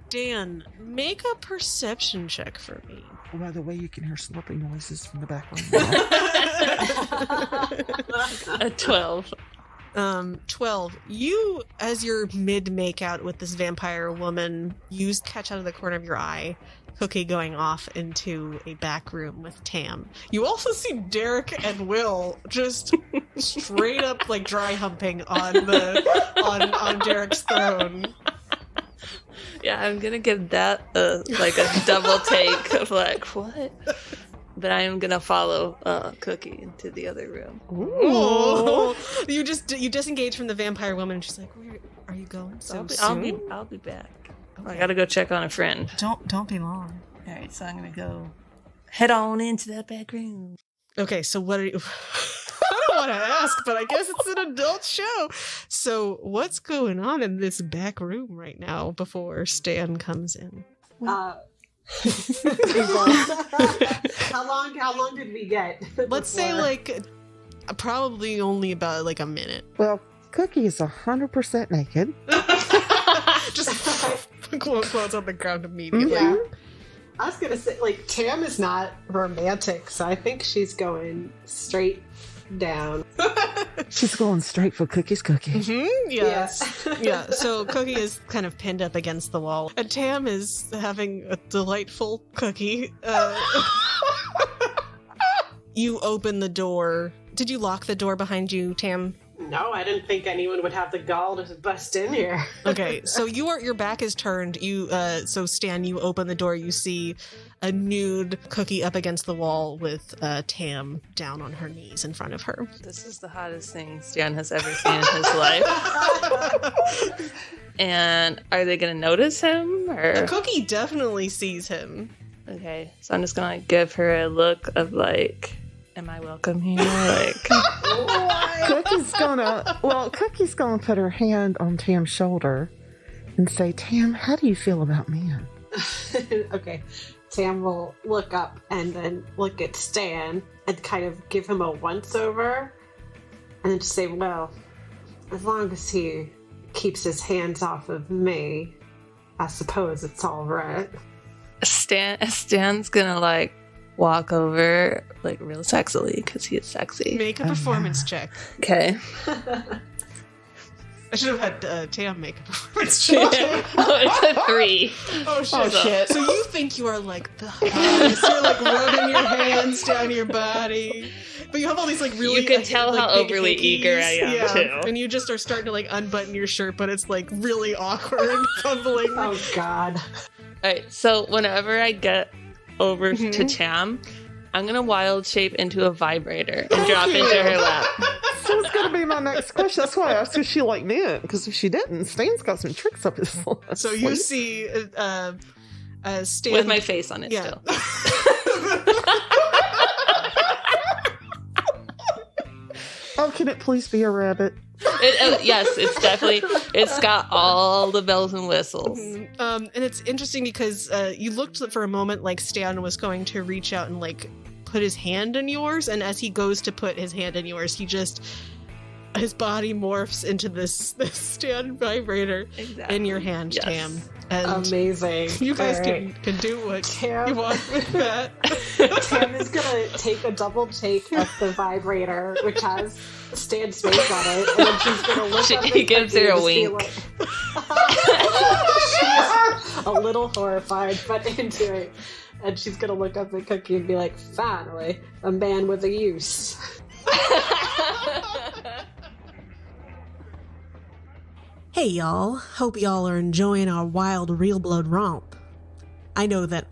Dan, make a perception check for me. By the way, you can hear slurping noises from the back room. A 12. 12. You, as you're mid-make out with this vampire woman, you catch out of the corner of your eye Cookie going off into a back room with Tam. You also see Derek and Will just straight up like dry humping on Derek's throne. Yeah, I'm gonna give that a double take of like, what? But I am gonna follow Cookie into the other room. Ooh. You disengage from the vampire woman and she's like, "Where are you going so soon?" I'll be back. Okay. I gotta go check on a friend. Don't be long. All right, so I'm gonna go head on into that back room. Okay, so what are you... I don't want to ask, but I guess it's an adult show. So what's going on in this back room right now before Stan comes in? How long did we get? Let's say like probably only about like a minute. Well, Cookie is 100% naked. Just quotes on the ground immediately. Yeah. I was gonna say, like, Tam is not romantic, so I think she's going straight down. She's going straight for Cookie's cookie. Mm-hmm. Yes. Yeah. So Cookie is kind of pinned up against the wall, and Tam is having a delightful cookie. You open the door. Did you lock the door behind you, Tam? No, I didn't think anyone would have the gall to bust in here. Okay, so your back is turned. So Stan, you open the door. You see a nude Cookie up against the wall with Tam down on her knees in front of her. This is the hottest thing Stan has ever seen in his life. And are they gonna notice him? Or The Cookie definitely sees him. okay, so I'm just gonna give her a look of like, am I welcome here? Like, Cookie's gonna put her hand on Tam's shoulder and say, "Tam, how do you feel about men?" Okay. Tam will look up and then look at Stan and kind of give him a once-over and then just say, "Well, as long as he keeps his hands off of me, I suppose it's all right." Stan's gonna like walk over like real sexily because he is sexy. Make a performance check. Okay. I should have had Tam make a performance check. Oh, it's a 3. Oh shit. So you think you are like the hottest. You're like rubbing your hands down your body. But you have all these like really... You can tell like, how big overly hickeys. eager I am too. And you just are starting to like unbutton your shirt, but it's like really awkward and fumbling. Oh god. Alright, so whenever I get over to Tam, I'm gonna wild shape into a vibrator and drop into her lap. So it's gonna be my next question. That's why I asked if she liked men, because if she didn't, Stan's got some tricks up his sleeve. So you see Stan... With my face on it still. Oh, can it please be a rabbit? Yes, it's got all the bells and whistles. And it's interesting because you looked for a moment like Stan was going to reach out and like put his hand in yours, and as he goes to put his hand in yours, his body morphs into this Stan vibrator in your hand, yes. Tam. And amazing. You guys can do what you want with that. Tam is gonna take a double take of the vibrator, which has Stan's face on it, and then she's gonna look up. He gives her a wink. Like, she's a little horrified, but into it. And she's gonna look up at Cookie and be like, "Finally, a man with a use." Hey y'all, hope y'all are enjoying our wild real blood romp. I know that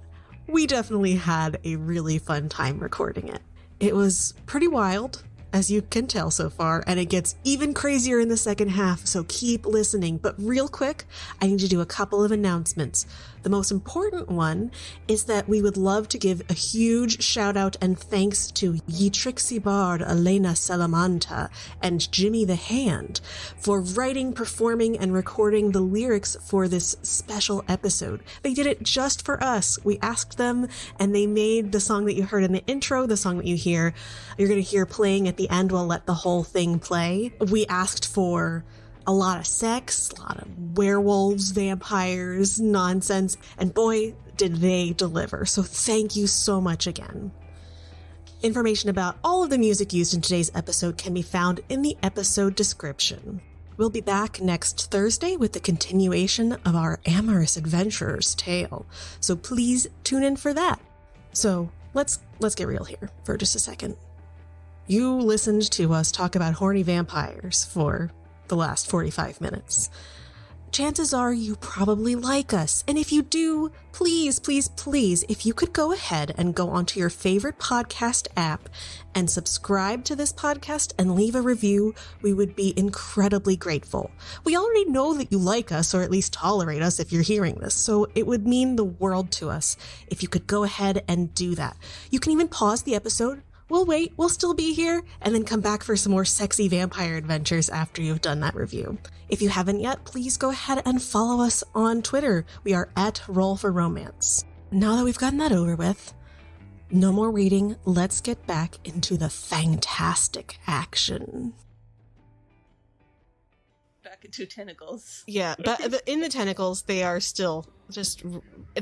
we definitely had a really fun time recording it. It was pretty wild, as you can tell so far, and it gets even crazier in the second half, so keep listening. But real quick, I need to do a couple of announcements. The most important one is that we would love to give a huge shout out and thanks to Ye Trixie Bard Elena Salamanta and Jimmy the Hand for writing, performing, and recording the lyrics for this special episode. They did it just for us. We asked them, and they made the song that you heard in the intro, the song that you're going to hear playing at the end. We'll let the whole thing play. We asked for a lot of sex, a lot of werewolves, vampires, nonsense, and boy, did they deliver. So thank you so much again. Information about all of the music used in today's episode can be found in the episode description. We'll be back next Thursday with the continuation of our amorous adventurer's tale, so please tune in for that. So let's get real here for just a second. You listened to us talk about horny vampires for the last 45 minutes. Chances are you probably like us. And if you do, please, if you could go ahead and go onto your favorite podcast app and subscribe to this podcast and leave a review, we would be incredibly grateful. We already know that you like us, or at least tolerate us if you're hearing this, so it would mean the world to us if you could go ahead and do that. You can even pause the episode. We'll wait, we'll still be here, and then come back for some more sexy vampire adventures after you've done that review. If you haven't yet, please go ahead and follow us on Twitter. We are at Roll for Romance. Now that we've gotten that over with, no more reading, let's get back into the fantastic action. Back into tentacles. Yeah, but in the tentacles, they are still just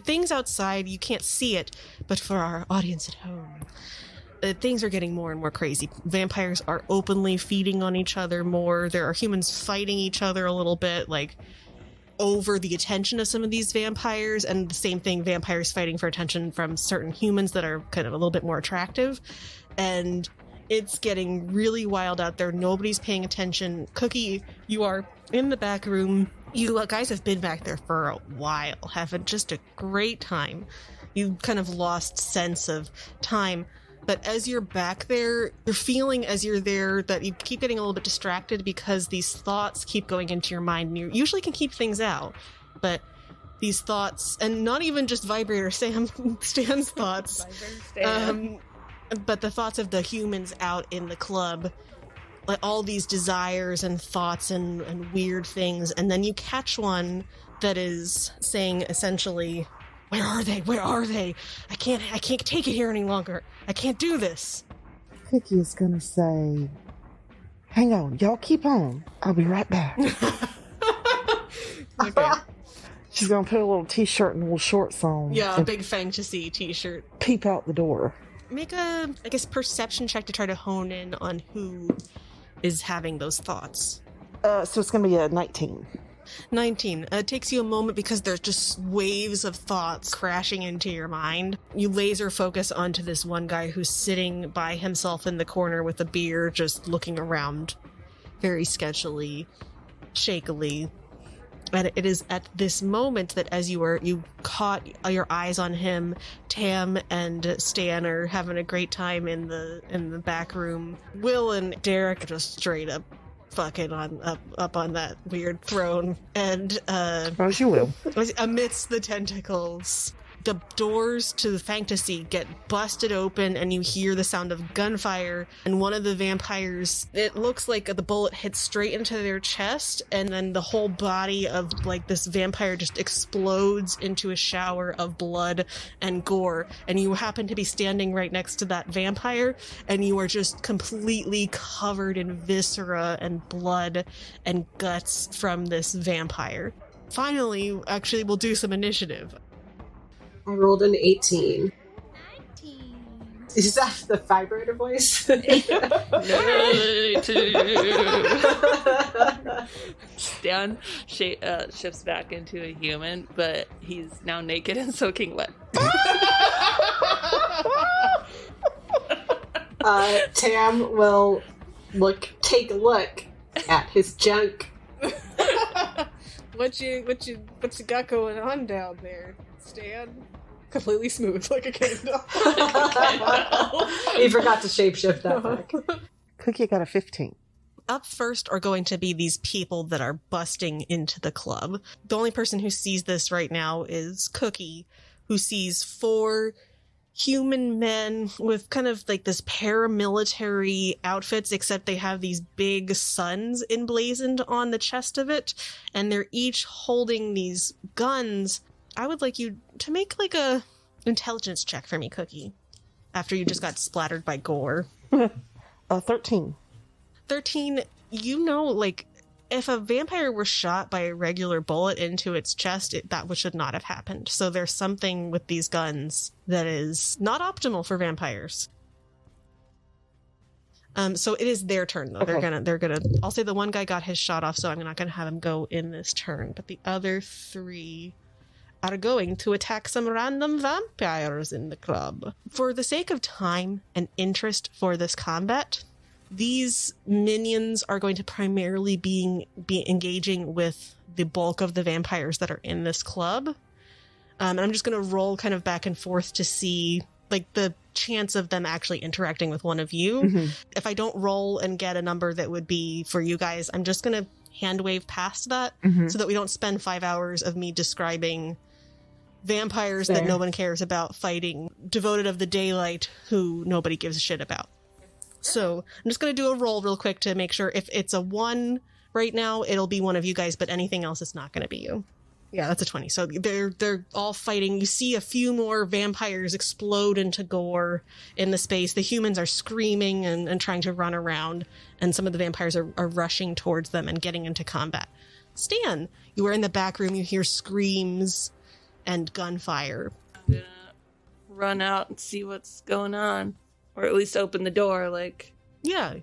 things outside. You can't see it, but for our audience at home, things are getting more and more crazy. Vampires are openly feeding on each other more. There are humans fighting each other a little bit, like, over the attention of some of these vampires, and the same thing, vampires fighting for attention from certain humans that are kind of a little bit more attractive. And it's getting really wild out there. Nobody's paying attention. Cookie, you are in the back room. You guys have been back there for a while, having just a great time. You kind of lost sense of time. But as you're back there, you're feeling as you're there that you keep getting a little bit distracted because these thoughts keep going into your mind. And you usually can keep things out, but these thoughts, and not even just Vibrator Stan's thoughts, but the thoughts of the humans out in the club, like all these desires and thoughts and weird things. And then you catch one that is saying essentially, Where are they? Where are they? I can't take it here any longer. I can't do this. Cookie is gonna say, hang on, y'all keep on. I'll be right back. Okay. She's gonna put a little t-shirt and a little shorts on. Yeah, a big fantasy t-shirt. Peep out the door. Make a, I guess, perception check to try to hone in on who is having those thoughts. So it's gonna be a 19. 19. It takes you a moment because there's just waves of thoughts crashing into your mind. You laser focus onto this one guy who's sitting by himself in the corner with a beer, just looking around very sketchily, shakily. And it is at this moment that as you caught your eyes on him, Tam and Stan are having a great time in the back room. Will and Derek are just straight up fucking up on that weird throne, and as you will, amidst the tentacles, the doors to the fantasy get busted open, and you hear the sound of gunfire. And one of the vampires, it looks like the bullet hits straight into their chest, and then the whole body of like this vampire just explodes into a shower of blood and gore. And you happen to be standing right next to that vampire, and you are just completely covered in viscera and blood and guts from this vampire. Finally, actually, we'll do some initiative. I rolled an 18. 19. Is that the vibrator voice? Stan shifts back into a human, but he's now naked and soaking wet. Tam will take a look at his junk. What you got going on down there, Stan? Completely smooth like a candle. You forgot to shapeshift that back. Cookie got a 15. Up first are going to be these people that are busting into the club. The only person who sees this right now is Cookie, who sees 4 human men with kind of like this paramilitary outfits, except they have these big suns emblazoned on the chest of it, and they're each holding these guns. I would like you to make like a intelligence check for me, Cookie, after you just got splattered by gore. 13. 13, you know, like, if a vampire were shot by a regular bullet into its chest, that should not have happened. So there's something with these guns that is not optimal for vampires. So it is their turn, though. Okay. They're gonna, I'll say the one guy got his shot off, so I'm not gonna have him go in this turn. But the other 3 are going to attack some random vampires in the club. For the sake of time and interest for this combat, these minions are going to primarily be engaging with the bulk of the vampires that are in this club. And I'm just going to roll kind of back and forth to see like the chance of them actually interacting with one of you. Mm-hmm. If I don't roll and get a number that would be for you guys, I'm just going to hand wave past that so that we don't spend 5 hours of me describing vampires that no one cares about fighting devoted of the daylight who nobody gives a shit about. So I'm just going to do a roll real quick to make sure if it's a 1 right now, it'll be one of you guys, but anything else is not going to be you. Yeah, that's a 20. So they're all fighting. You see a few more vampires explode into gore in the space. The humans are screaming and trying to run around, and some of the vampires are rushing towards them and getting into combat. Stan, you are in the back room. You hear screams and gunfire. I'm going to run out and see what's going on. Or at least open the door, like... Yeah.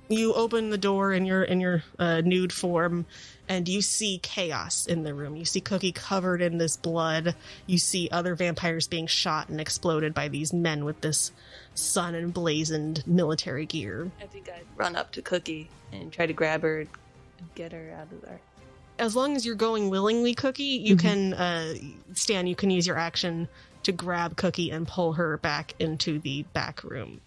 You open the door in your nude form, and you see chaos in the room. You see Cookie covered in this blood. You see other vampires being shot and exploded by these men with this sun emblazoned military gear. I think I'd run up to Cookie and try to grab her and get her out of there. As long as you're going willingly, Cookie, you can, Stan, you can use your action to grab Cookie and pull her back into the back room.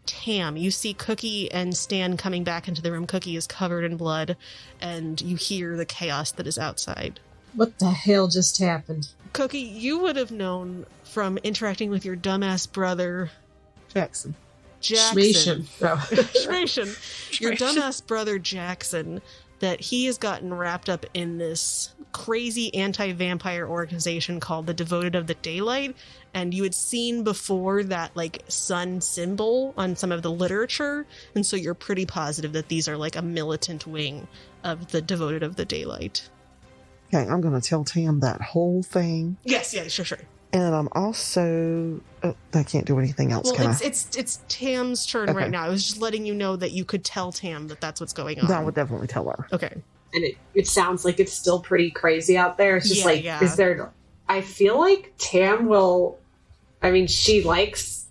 Tam, you see Cookie and Stan coming back into the room. Cookie is covered in blood, and you hear the chaos that is outside. What the hell just happened? Cookie, you would have known from interacting with your dumbass brother... Jackson. Schmation. No. Schmation. Your dumbass brother Jackson, that he has gotten wrapped up in this crazy anti-vampire organization called the Devoted of the Daylight, and you had seen before that like sun symbol on some of the literature, and so you're pretty positive that these are like a militant wing of the Devoted of the Daylight. Okay, I'm going to tell Tam that whole thing. Yes, yeah, sure. And I'm also... I can't do anything else, well, can it's Tam's turn right now. I was just letting you know that you could tell Tam that that's what's going on. That would definitely tell her. Okay. And it sounds like it's still pretty crazy out there. It's just is there... I feel like Tam will... I mean, she likes...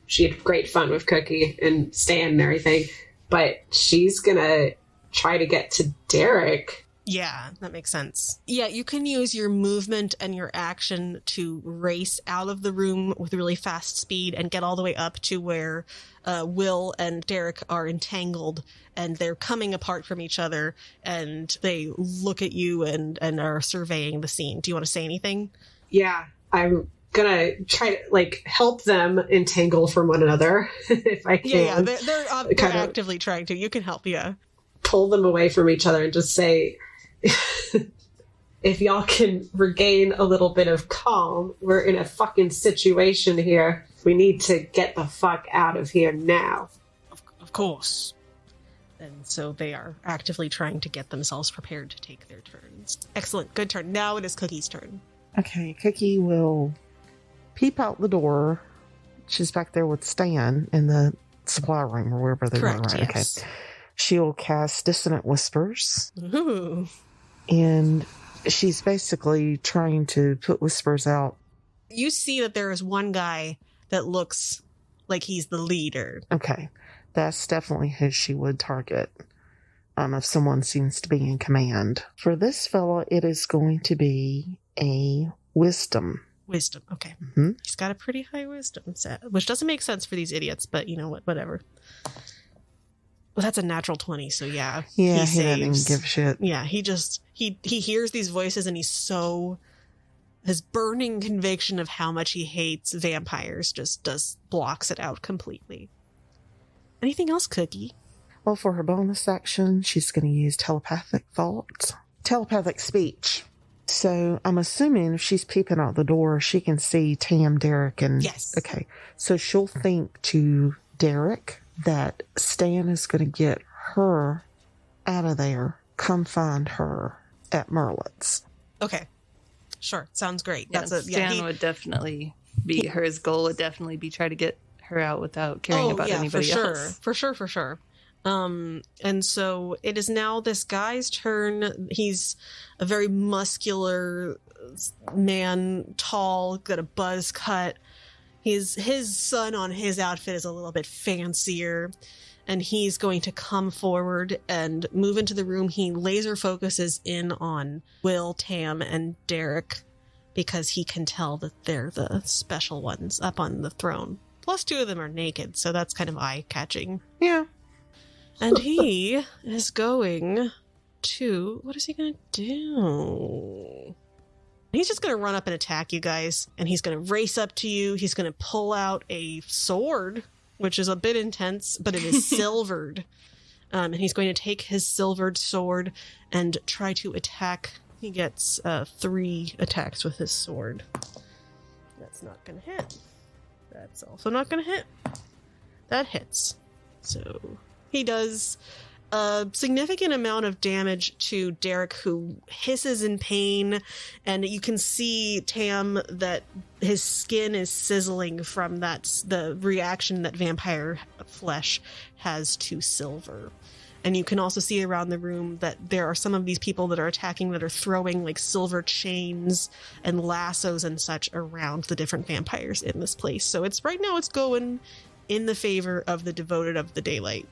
she had great fun with Cookie and Stan and everything, but she's gonna try to get to Derek... Yeah, that makes sense. Yeah, you can use your movement and your action to race out of the room with really fast speed and get all the way up to where Will and Derek are entangled, and they're coming apart from each other, and they look at you and are surveying the scene. Do you want to say anything? Yeah, I'm gonna try to help them entangle from one another if I can. Yeah, they're actively trying to. You can help, yeah. Pull them away from each other and just say... if y'all can regain a little bit of calm, we're in a fucking situation here. We need to get the fuck out of here now. Of course. And so they are actively trying to get themselves prepared to take their turns. Excellent. Good turn. Now it is Cookie's turn. Okay, Cookie will peep out the door. She's back there with Stan in the supply room or wherever they were. Right? Yes. Okay. She'll cast Dissonant Whispers. Ooh. And she's basically trying to put whispers out. You see that there is one guy that looks like he's the leader. Okay. That's definitely who she would target. If someone seems to be in command. For this fella, it is going to be a wisdom. Wisdom, okay. Mm-hmm. He's got a pretty high wisdom set, which doesn't make sense for these idiots, but you know what, whatever. Well, that's a natural 20, so yeah. Yeah, he doesn't even give a shit. Yeah, he hears these voices and his burning conviction of how much he hates vampires just blocks it out completely. Anything else, Cookie? Well, for her bonus action, she's going to use telepathic thoughts. Telepathic speech. So I'm assuming if she's peeping out the door, she can see Tam, Derek, and... Yes. Okay. So she'll think to Derek that Stan is going to get her out of there. Come find her at Merlet's. Okay. Sure. Sounds great. Yeah, Stan would definitely be... His goal would definitely be try to get her out without caring about anybody else. For sure. And so it is now this guy's turn. He's a very muscular man, tall, got a buzz cut. His son on his outfit is a little bit fancier, and he's going to come forward and move into the room. He laser focuses in on Will, Tam, and Derek because he can tell that they're the special ones up on the throne. Plus 2 of them are naked, so that's kind of eye-catching. Yeah. And he is going to... What is he going to do? He's just going to run up and attack you guys, and he's going to race up to you. He's going to pull out a sword, which is a bit intense, but it is silvered. And he's going to take his silvered sword and try to attack. He gets 3 attacks with his sword. That's not going to hit. That's also not going to hit. That hits. So he does a significant amount of damage to Derek, who hisses in pain, and you can see, Tam, that his skin is sizzling from the reaction that vampire flesh has to silver. And you can also see around the room that there are some of these people that are attacking that are throwing like silver chains and lassos and such around the different vampires in this place. So right now it's going in the favor of the devoted of the daylight.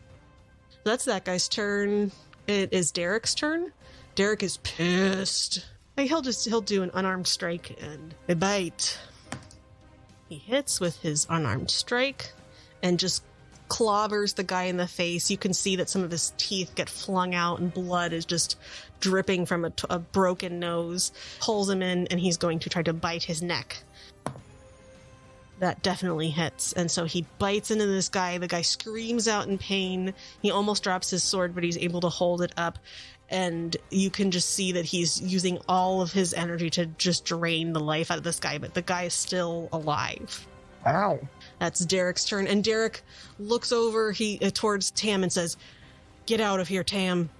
That's that guy's turn. It is Derek's turn. Derek is pissed. He'll do an unarmed strike and a bite. He hits with his unarmed strike and just clobbers the guy in the face. You can see that some of his teeth get flung out and blood is just dripping from a broken nose. Pulls him in, and he's going to try to bite his neck. That definitely hits. And so he bites into this guy. The guy screams out in pain. He almost drops his sword, but he's able to hold it up. And you can just see that he's using all of his energy to just drain the life out of this guy. But the guy is still alive. Ow. That's Derek's turn. And Derek looks over towards Tam and says, "Get out of here, Tam.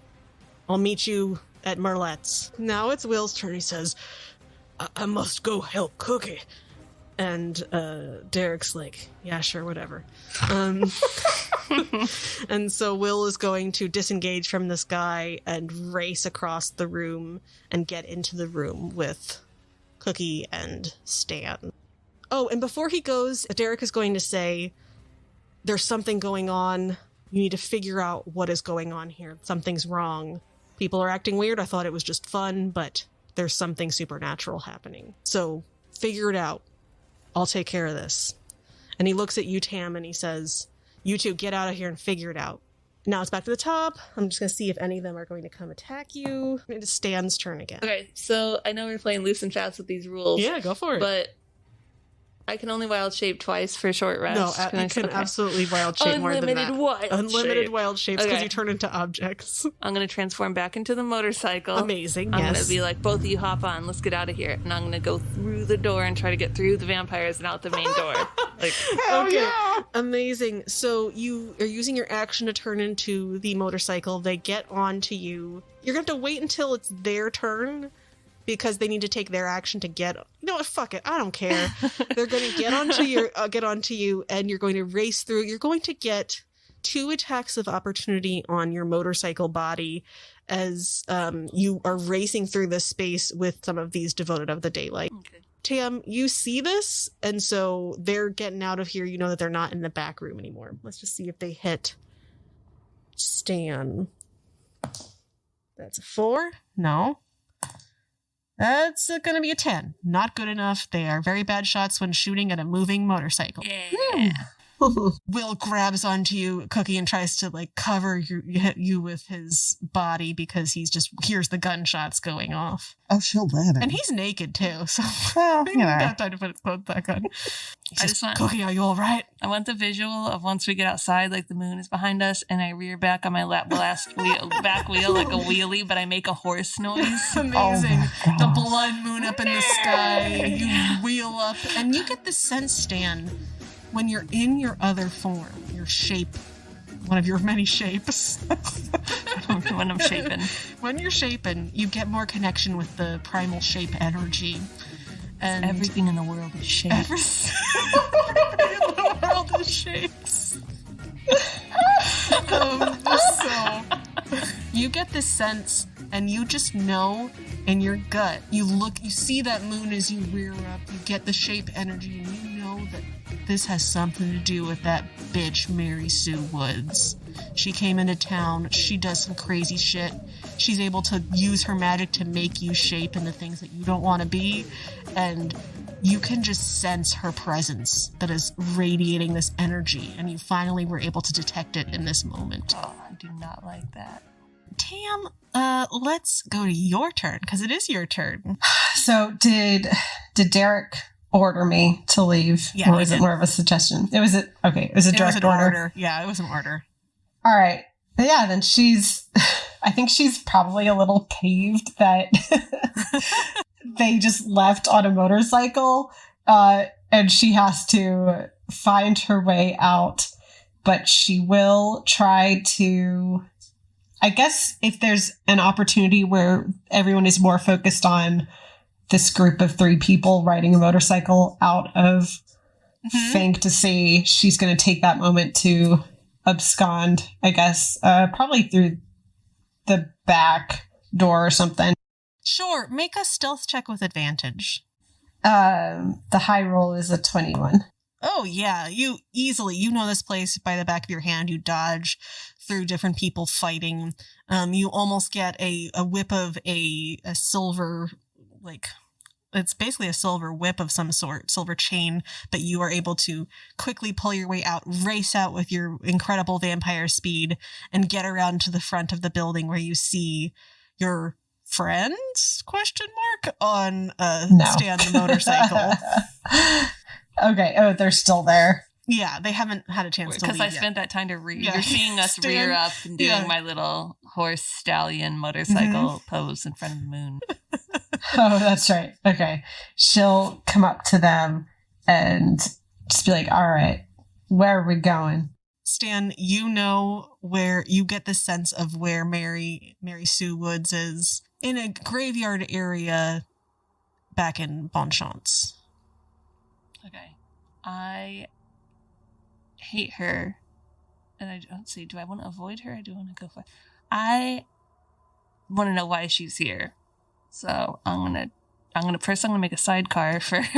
I'll meet you at Merlet's." Now it's Will's turn. He says, I must go help Cookie. And Derek's like, yeah, sure, whatever. And so Will is going to disengage from this guy and race across the room and get into the room with Cookie and Stan. Oh, and before he goes, Derek is going to say, there's something going on. You need to figure out what is going on here. Something's wrong. People are acting weird. I thought it was just fun, but there's something supernatural happening. So figure it out. I'll take care of this. And he looks at you, Tam, and he says, you two get out of here and figure it out. Now it's back to the top. I'm just going to see if any of them are going to come attack you. It is Stan's turn again. Okay, so I know we're playing loose and fast with these rules. Yeah, go for it. But I can only wild shape twice for a short rest. No, you can absolutely wild shape more than that. Unlimited wild shapes because you turn into objects. I'm going to transform back into the motorcycle. Amazing, I'm going to be like, both of you hop on, let's get out of here. And I'm going to go through the door and try to get through the vampires and out the main door. Like, okay, yeah. Amazing. So you are using your action to turn into the motorcycle. They get onto you. You're going to have to wait until it's their turn, because they need to take their action to get... You know what? Fuck it. I don't care. They're going to get onto you, and you're going to race through. You're going to get 2 attacks of opportunity on your motorcycle body as you are racing through this space with some of these devoted of the daylight. Okay. Tam, you see this, and so they're getting out of here. You know that they're not in the back room anymore. Let's just see if they hit Stan. That's a 4. No. That's going to be a 10. Not good enough. They are very bad shots when shooting at a moving motorcycle. Yeah. Will grabs onto you, Cookie, and tries to like cover you with his body because he's just hears the gunshots going off. Oh, she'll let him. And he's naked too, so Well, he doesn't have time to put his clothes back on. I just want Cookie, are you all right? I want the visual of once we get outside, like the moon is behind us, and I rear back on my back wheel like a wheelie, but I make a horse noise. Amazing. The blood moon up in the sky. You wheel up, and you get the sense, Stan, when you're in your other form, your shape, one of your many shapes. When I'm shaping. When you're shaping, you get more connection with the primal shape energy. And everything in the world is shapes. Everything in the world is shapes. So you get this sense, and you just know in your gut. You see that moon as you rear up. You get the shape energy, and you know that this has something to do with that bitch Mary Sue Woods. She came into town. She does some crazy shit. She's able to use her magic to make you shape into things that you don't want to be, and you can just sense her presence that is radiating this energy, and you finally were able to detect it in this moment. Oh, I do not like that. Tam, let's go to your turn, because it is your turn. So did Derek order me to leave? Yeah, or was it more of a suggestion? It was a direct order. Yeah, it was an order. All right. Yeah, then I think she's probably a little peeved that they just left on a motorcycle, and she has to find her way out, but she will try to, I guess if there's an opportunity where everyone is more focused on this group of 3 people riding a motorcycle out of Fank to see, she's going to take that moment to abscond, I guess, probably through the back door or something. Sure, make a stealth check with advantage. The high roll is a 21. Oh, yeah, you know this place by the back of your hand. You dodge through different people fighting. You almost get a whip of a silver, like, it's basically a silver whip of some sort, silver chain, but you are able to quickly pull your way out, race out with your incredible vampire speed, and get around to the front of the building where you see your friends, on Stan the motorcycle. Okay. Oh, they're still there. Yeah, they haven't had a chance to leave because I yet. spent that time to read. Yeah. You're seeing us rear up and doing my little horse stallion motorcycle pose in front of the moon. Oh, that's right. Okay. She'll come up to them and just be like, all right, where are we going? Stan, you know where you get the sense of where Mary Sue Woods is, in a graveyard area back in Bonchance. Okay. I hate her. And I don't see, do I want to avoid her? I do want to go for it. I want to know why she's here. So I'm gonna make a sidecar for for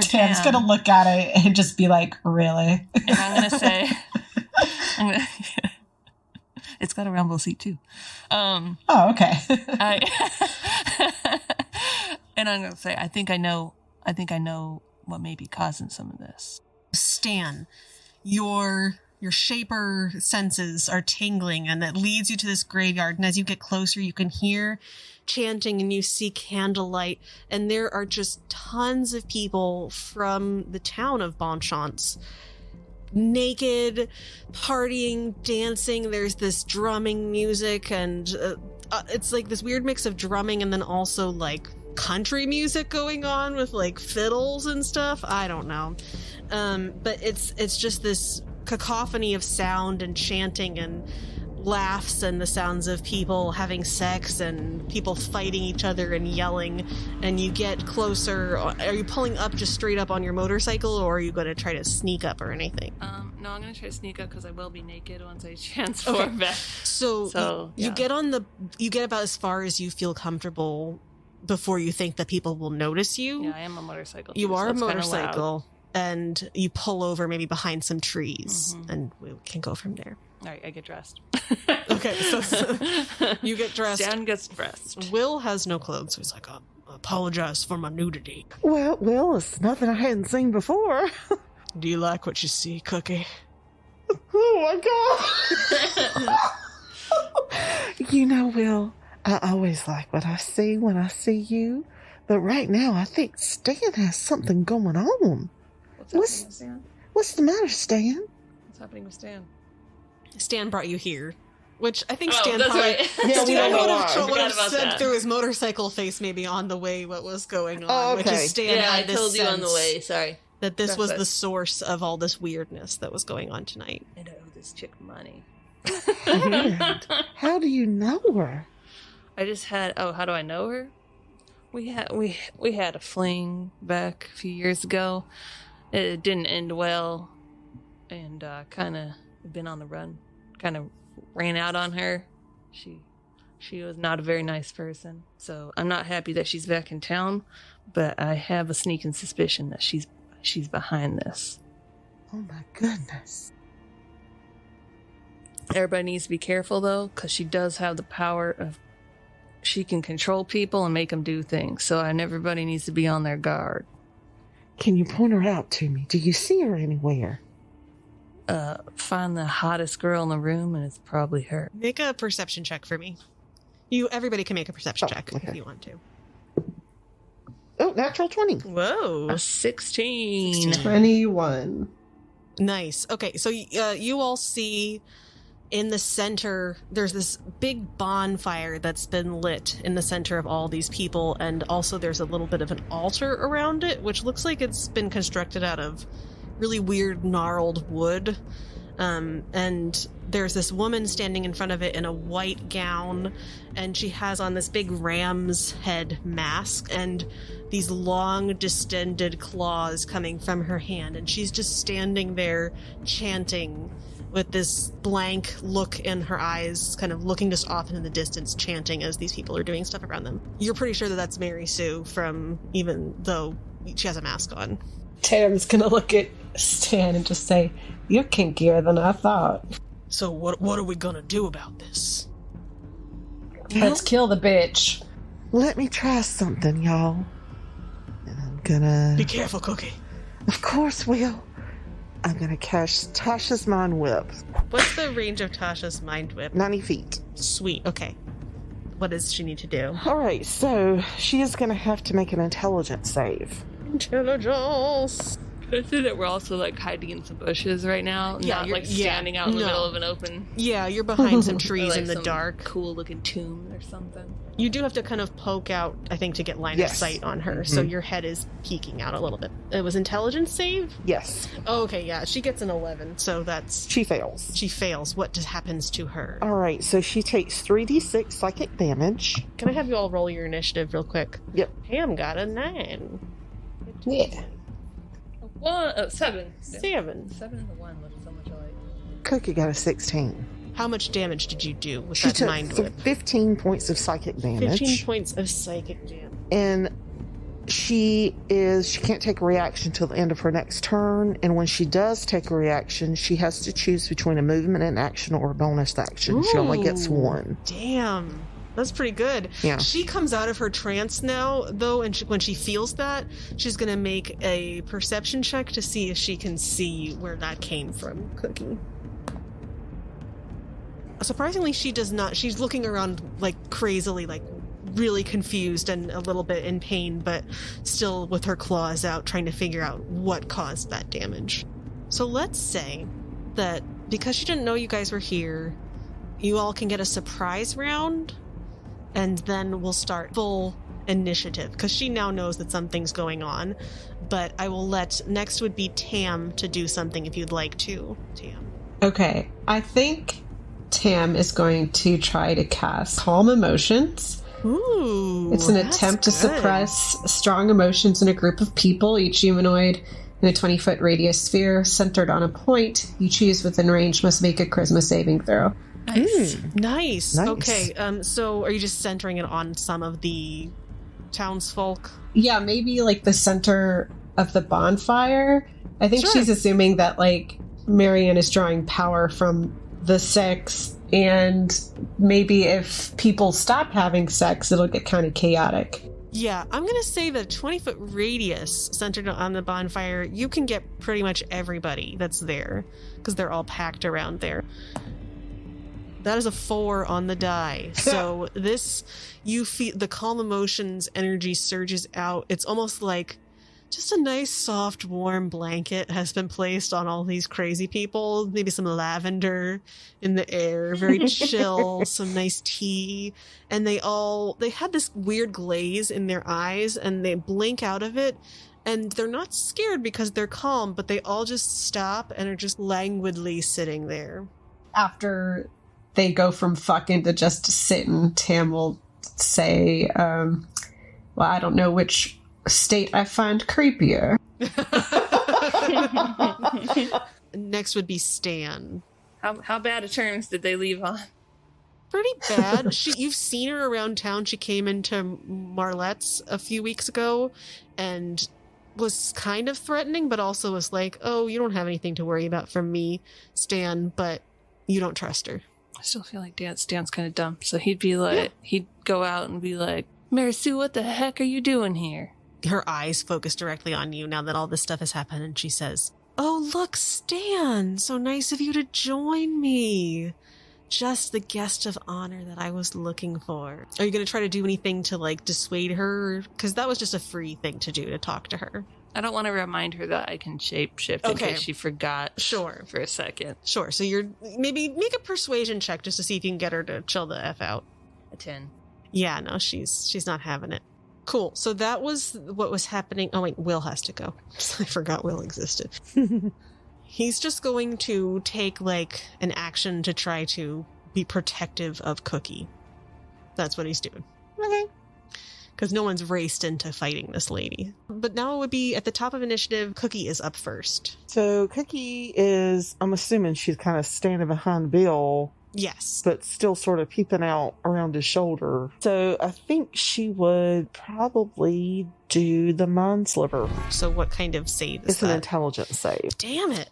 Tam's Tam. gonna look at it and just be like, really? And I'm gonna say it's got a rumble seat too. Oh, okay. And I'm gonna say I think I know what may be causing some of this. Stan, your shaper senses are tingling, and that leads you to this graveyard. And as you get closer, you can hear chanting, and you see candlelight, and there are just tons of people from the town of Bonchance, naked, partying, dancing. There's this drumming music, and it's like this weird mix of drumming and then also like country music going on with like fiddles and stuff. I don't know. But it's just this cacophony of sound and chanting and laughs and the sounds of people having sex and people fighting each other and yelling. And you get closer. Are you pulling up just straight up on your motorcycle, or are you going to try to sneak up or anything? No, I'm going to try to sneak up because I will be naked once I transform back. So you get about as far as you feel comfortable before you think that people will notice you. Yeah, I am a motorcycle. You are a it's motorcycle, and you pull over maybe behind some trees, and we can go from there. All right, I get dressed. Okay, so you get dressed. Stan gets dressed. Will has no clothes, so he's like a apologize for my nudity. Well, it's nothing I hadn't seen before. Do you like what you see, Cookie? Oh my god! You know, Will, I always like what I see when I see you, but right now I think Stan has something going on. What's happening with Stan? What's the matter, Stan? What's happening with Stan? Stan brought you here. Which I think Oh, Stan that's probably right. Yeah, we don't know why. would have Forgot about said that. through his motorcycle face maybe on the way what was going on. Oh, Which okay. is Stan Yeah, I had this told you on the sense way. Sorry. that this was That's the it. source of all this weirdness that was going on tonight. I owe this chick money. Weird. How do you know her? I just had. Oh, how do I know her? We had a fling back a few years ago. It didn't end well, and kind of been on the run. Kind of ran out on her. She was not a very nice person. So I'm not happy that she's back in town, but I have a sneaking suspicion that she's behind this. Oh my goodness. Everybody needs to be careful though, because she does have the power of. She can control people and make them do things. So everybody needs to be on their guard. Can you point her out to me? Do you see her anywhere? Find the hottest girl in the room, and it's probably her. Make a perception check for me. Everybody can make a perception check if you want to. Oh, natural 20. Whoa. A 16. 21. Nice. Okay, so you all see in the center, there's this big bonfire that's been lit in the center of all these people, and also there's a little bit of an altar around it, which looks like it's been constructed out of really weird gnarled wood. And there's this woman standing in front of it in a white gown, and she has on this big ram's head mask and these long distended claws coming from her hand, and she's just standing there chanting with this blank look in her eyes, kind of looking just off into the distance, chanting as these people are doing stuff around them. You're pretty sure that that's Mary Sue, from even though she has a mask on. Tam's gonna look at Stan and just say, "You're kinkier than I thought." So what are we gonna do about this? Let's kill the bitch. Let me try something, y'all. And I'm gonna... Be careful, Cookie. Of course, Will. I'm gonna cast Tasha's Mind Whip. What's the range of Tasha's Mind Whip? 90 feet. Sweet, okay. What does she need to do? Alright, so she is gonna have to make an intelligence save. Intelligence! Could I say that we're also like hiding in some bushes right now? Yeah, not you're- like standing out in the middle of an open. Yeah, you're behind some trees Or, like, in the some dark. Cool looking tomb or something. You do have to kind of poke out, I think, to get line of sight on her, so your head is peeking out a little bit. It was intelligence save? Yes. Oh, okay, yeah, she gets an 11, so that's... She fails. She fails. What just happens to her? Alright, so she takes 3d6 psychic damage. Can I have you all roll your initiative real quick? Yep. Pam got a 9. Yeah. 7. 7. 7 and the 1 look so much alike. Cookie got a 16. How much damage did you do with She that took mind whip? 15 points of psychic damage. 15 points of psychic damage. And she can't take a reaction till the end of her next turn, and when she does take a reaction, she has to choose between a movement and action or a bonus action. She only gets one. Damn. That's pretty good. Yeah. She comes out of her trance now, though, and when she feels that, she's going to make a perception check to see if she can see where that came from, Cookie. Surprisingly, she does not. She's looking around, like, crazily, like, really confused and a little bit in pain, but still with her claws out, trying to figure out what caused that damage. So let's say that because she didn't know you guys were here, you all can get a surprise round, and then we'll start full initiative, because she now knows that something's going on. But I will next would be Tam to do something if you'd like to, Tam. Okay, I think Tam is going to try to cast Calm Emotions. Ooh, it's an that's attempt to good. suppress strong emotions in a group of people, each humanoid in a 20-foot radius sphere centered on a point. You choose within range must make a charisma saving throw. Nice. Nice. Okay, so are you just centering it on some of the townsfolk? Yeah, maybe like the center of the bonfire. I think she's assuming that like Marianne is drawing power from the sex, and maybe if people stop having sex, it'll get kind of chaotic. Yeah, I'm going to say the 20-foot radius centered on the bonfire, you can get pretty much everybody that's there because they're all packed around there. That is a 4 on the die. So you feel the calm emotions energy surges out. It's almost like just a nice, soft, warm blanket has been placed on all these crazy people. Maybe some lavender in the air, very chill, some nice tea. And they had this weird glaze in their eyes and they blink out of it. And they're not scared because they're calm, but they all just stop and are just languidly sitting there. After they go from fucking to just sitting, Tam will say, well, I don't know which state I find creepier. Next would be Stan. How bad of terms did they leave on? Pretty bad. You've seen her around town. She came into Marlette's a few weeks ago and was kind of threatening, but also was like, oh, you don't have anything to worry about from me, Stan, but you don't trust her. I still feel like Stan's kind of dumb. So he'd be like, he'd go out and be like, Mary Sue, what the heck are you doing here? Her eyes focus directly on you now that all this stuff has happened, and she says, oh, look, Stan, so nice of you to join me. Just the guest of honor that I was looking for. Are you going to try to do anything to, like, dissuade her? Because that was just a free thing to do, to talk to her. I don't want to remind her that I can shapeshift in case she forgot. Sure. For a second. Sure. So maybe make a persuasion check just to see if you can get her to chill the F out. A 10. Yeah, no, she's not having it. Cool. So that was what was happening. Oh, wait, Will has to go. I forgot Will existed. He's just going to take, like, an action to try to be protective of Cookie. That's what he's doing. Okay. Because no one's raced into fighting this lady. But now it would be at the top of initiative, Cookie is up first. So Cookie is, I'm assuming she's kind of standing behind Bill. Yes. But still sort of peeping out around his shoulder. So I think she would probably do the mind sliver. So what kind of save is It's an intelligence save. Damn it.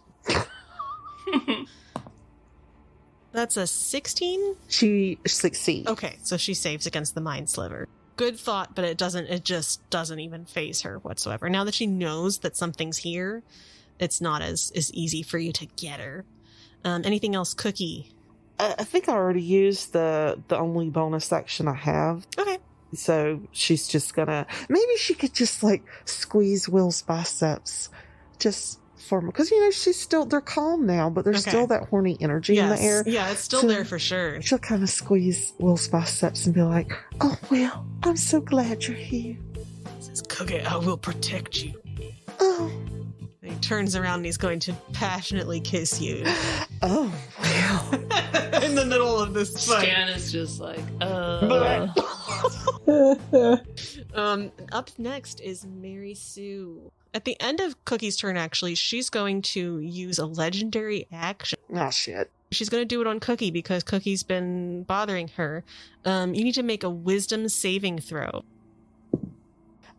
That's a 16? She succeeds. Okay, so she saves against the mind sliver. Good thought, but it just doesn't even faze her whatsoever. Now that she knows that something's here, it's not as easy for you to get her. Anything else, Cookie? I think I already used the only bonus action I have. Okay. So she's just gonna, maybe she could just like squeeze Will's biceps just for me. Because, they're calm now, but there's still that horny energy in the air. Yeah, it's still there for sure. She'll kind of squeeze Will's biceps and be like, oh, Will, I'm so glad you're here. Says, Cookie, I will protect you. Oh. And he turns around and he's going to passionately kiss you. Oh, wow. In the middle of this fight. Stan is just like, Up next is Mary Sue. At the end of Cookie's turn, actually, she's going to use a legendary action. Oh, shit. She's going to do it on Cookie because Cookie's been bothering her. You need to make a wisdom saving throw.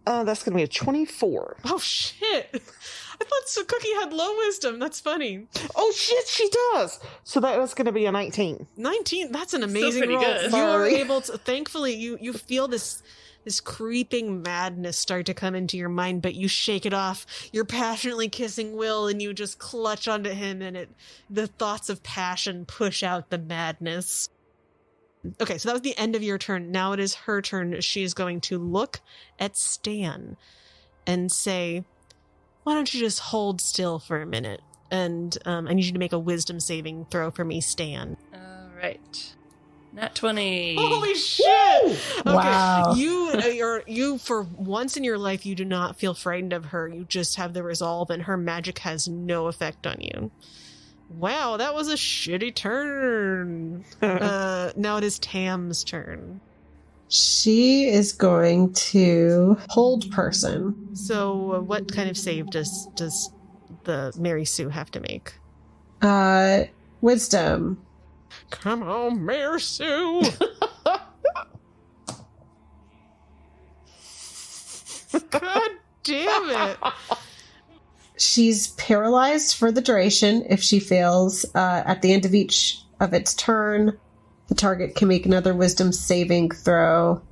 That's going to be a 24. Oh, shit. I thought so Cookie had low wisdom. That's funny. Oh, shit, she does. So that's going to be a 19. 19? That's an amazing roll. Good. You are able to, thankfully, you feel this creeping madness start to come into your mind, but you shake it off. You're passionately kissing Will, and you just clutch onto him, and the thoughts of passion push out the madness. Okay, so that was the end of your turn. Now it is her turn. She is going to look at Stan and say, why don't you just hold still for a minute? And I need you to make a wisdom saving throw for me, Stan. all right. Nat 20. Holy shit! Okay. Wow. You for once in your life, you do not feel frightened of her. You just have the resolve, and her magic has no effect on you. Wow, that was a shitty turn. Now it is Tam's turn. She is going to hold person. So what kind of save does the Mary Sue have to make? Wisdom. Come on, Mary Sue. God damn it. She's paralyzed for the duration. If she fails at the end of each of its turn, the target can make another wisdom saving throw.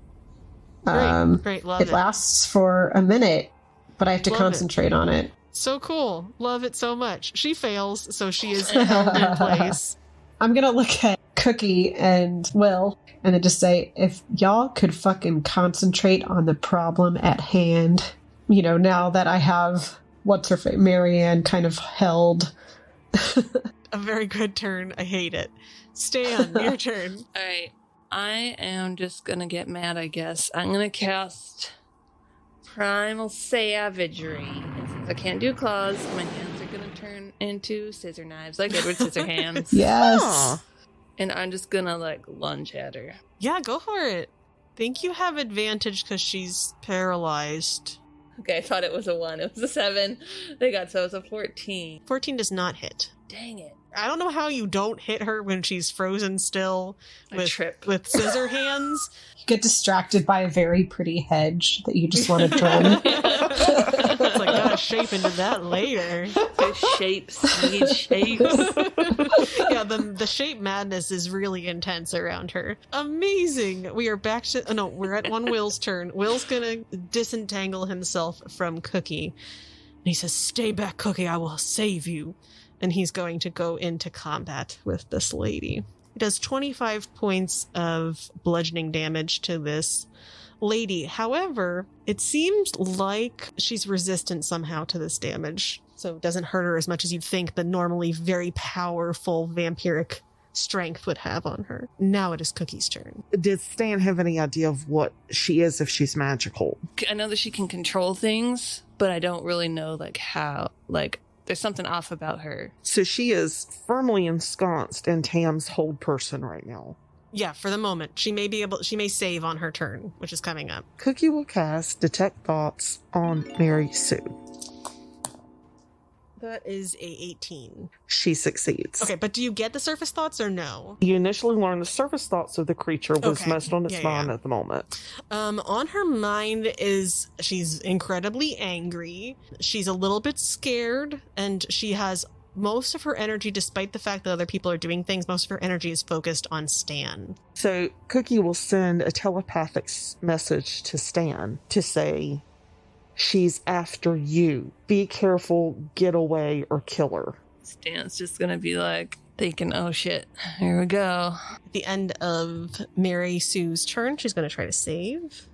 Great. Love it. It lasts for a minute, but I have to concentrate on it. So cool. Love it so much. She fails, so she is held in place. I'm gonna look at Cookie and Will and then just say, if y'all could fucking concentrate on the problem at hand, now that I have Marianne kind of held. A very good turn. I hate it. Stan, your turn. All right. I am just gonna get mad, I guess. I'm gonna cast Primal Savagery. And since I can't do claws, my hands are gonna turn into scissor knives, like Edward Scissorhands. Yes. Huh. And I'm just gonna, lunge at her. Yeah, go for it. Think you have advantage because she's paralyzed. Okay, I thought it was a 1. It was a 7. So it's a 14. 14 does not hit. Dang it. I don't know how you don't hit her when she's frozen still with scissor hands. You get distracted by a very pretty hedge that you just want to trim. It's like, gotta shape into that later. Shapes. Yeah, the shape madness is really intense around her. Amazing. We are back to... no, we're at Will's turn. Will's gonna disentangle himself from Cookie. And he says, "Stay back, Cookie. I will save you." And he's going to go into combat with this lady. He does 25 points of bludgeoning damage to this lady. However, it seems like she's resistant somehow to this damage. So it doesn't hurt her as much as you'd think the normally very powerful vampiric strength would have on her. Now it is Cookie's turn. Did Stan have any idea of what she is if she's magical? I know that she can control things, but I don't really know, how. There's something off about her. So she is firmly ensconced in Tam's hold person right now. Yeah, for the moment. She may save on her turn, which is coming up. Cookie will cast Detect Thoughts on Mary Sue. That is a 18. She succeeds. Okay, but do you get the surface thoughts or no? You initially learn the surface thoughts of the creature was most on its mind at the moment. On her mind she's incredibly angry. She's a little bit scared, and she has most of her energy, despite the fact that other people are doing things, most of her energy is focused on Stan. So Cookie will send a telepathic message to Stan to say, "She's after you. Be careful, get away, or kill her." Stan's just gonna be thinking, oh shit, here we go. At the end of Mary Sue's turn, she's gonna try to save.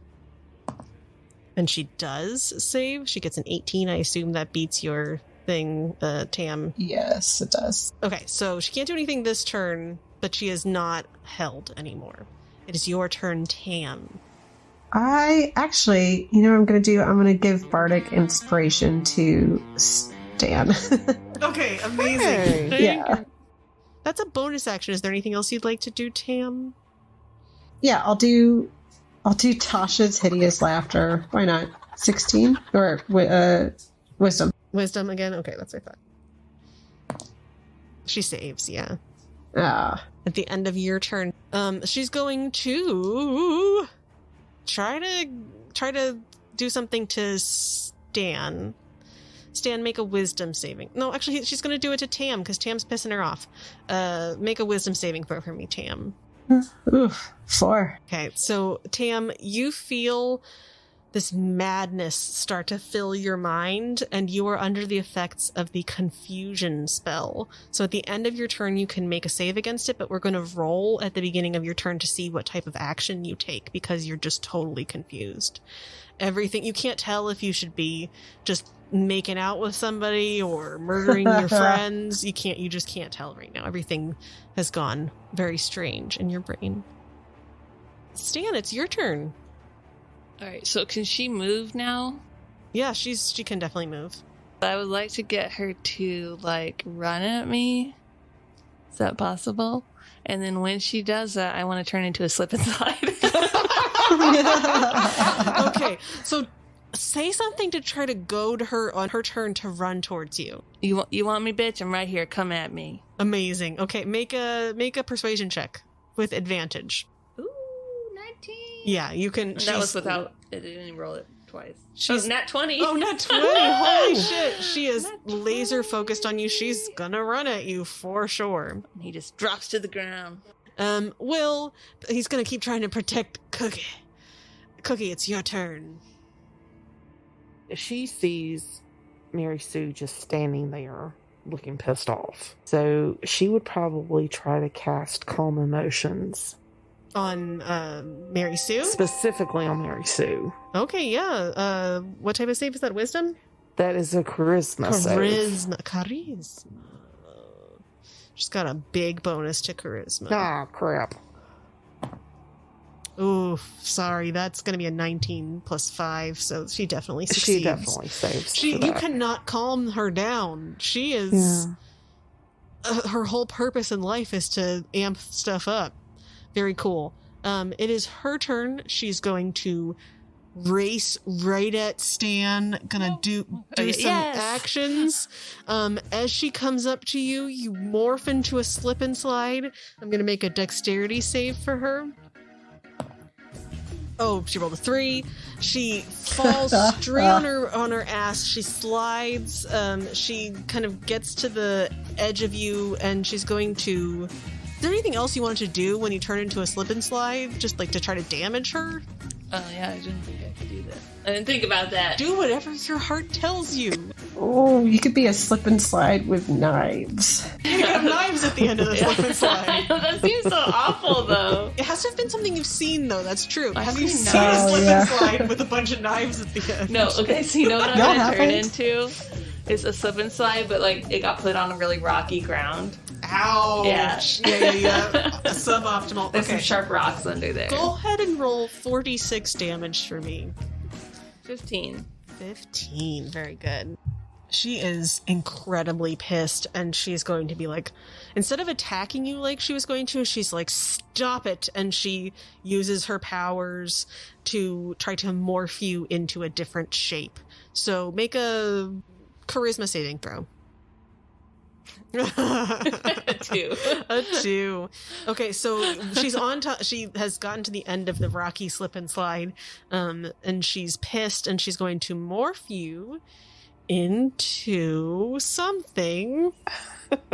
And she does save. She gets an 18. I assume that beats your thing, Tam. Yes, it does. Okay, so she can't do anything this turn, but she is not held anymore. It is your turn, Tam. I actually, what I'm going to do? I'm going to give Bardic Inspiration to Stan. Okay, amazing. Hey. Yeah. That's a bonus action. Is there anything else you'd like to do, Tam? Yeah, I'll do Tasha's Hideous Laughter. Why not? 16? Or Wisdom. Wisdom again? Okay, that's what I thought. She saves, yeah. At the end of your turn, she's going to try to do something to Stan. Stan, make a wisdom saving. No, actually, she's going to do it to Tam because Tam's pissing her off. Make a wisdom saving throw for me, Tam. Oof, 4. Okay, so Tam, you feel this madness start to fill your mind, and you are under the effects of the confusion spell. So at the end of your turn, you can make a save against it, but we're going to roll at the beginning of your turn to see what type of action you take, because you're just totally confused. Everything, you can't tell if you should be just making out with somebody or murdering your friends. You just can't tell right now. Everything has gone very strange in your brain. Stan, it's your turn. All right, so can she move now? Yeah, she can definitely move. I would like to get her to run at me. Is that possible? And then when she does that, I want to turn into a slip and slide. Okay, so say something to try to goad her on her turn to run towards you. You want me, bitch? I'm right here. Come at me. Amazing. Okay, make a persuasion check with advantage. Ooh, 19. Yeah, you can. That was without. It didn't roll it twice. She's nat 20. Oh, nat 20. Holy shit. She is laser focused on you. She's gonna run at you for sure. He just drops to the ground. Will, he's gonna keep trying to protect Cookie. Cookie, it's your turn. She sees Mary Sue just standing there looking pissed off. So she would probably try to cast Calm Emotions. On Mary Sue? Specifically on Mary Sue. Okay, yeah. What type of save is that? Wisdom? That is a charisma save. Charisma. She's got a big bonus to charisma. Ah, crap. Oof, sorry. That's going to be a 19 plus 5, so she definitely succeeds. She definitely saves. You cannot calm her down. She is... her whole purpose in life is to amp stuff up. Very cool. It is her turn. She's going to race right at Stan. Gonna do some actions. As she comes up to you, you morph into a slip and slide. I'm gonna make a dexterity save for her. Oh, she rolled a 3. She falls straight on her ass. She slides. She kind of gets to the edge of you, and she's going to... Is there anything else you wanted to do when you turn into a slip and slide? Just like to try to damage her? Oh, yeah, I didn't think I could do that. I didn't think about that. Do whatever your heart tells you. Oh, you could be a slip and slide with knives. You have knives at the end of the slip and slide. That seems so awful, though. It has to have been something you've seen, though. That's true. Have you seen seen a knives. slip and slide with a bunch of knives at the end? No, okay, so you know what I'm going to turn into? It's a slip and slide, but like it got put on a really rocky ground. Ouch. Yeah. Suboptimal. There's some sharp rocks under there. Go ahead and roll 46 damage for me. 15. 15. Very good. She is incredibly pissed, and she's going to be like, instead of attacking you like she was going to, she's like, stop it. And she uses her powers to try to morph you into a different shape. So make a charisma saving throw. A 2. Okay, so she's on top. She has gotten to the end of the rocky slip and slide, and she's pissed, and she's going to morph you into something.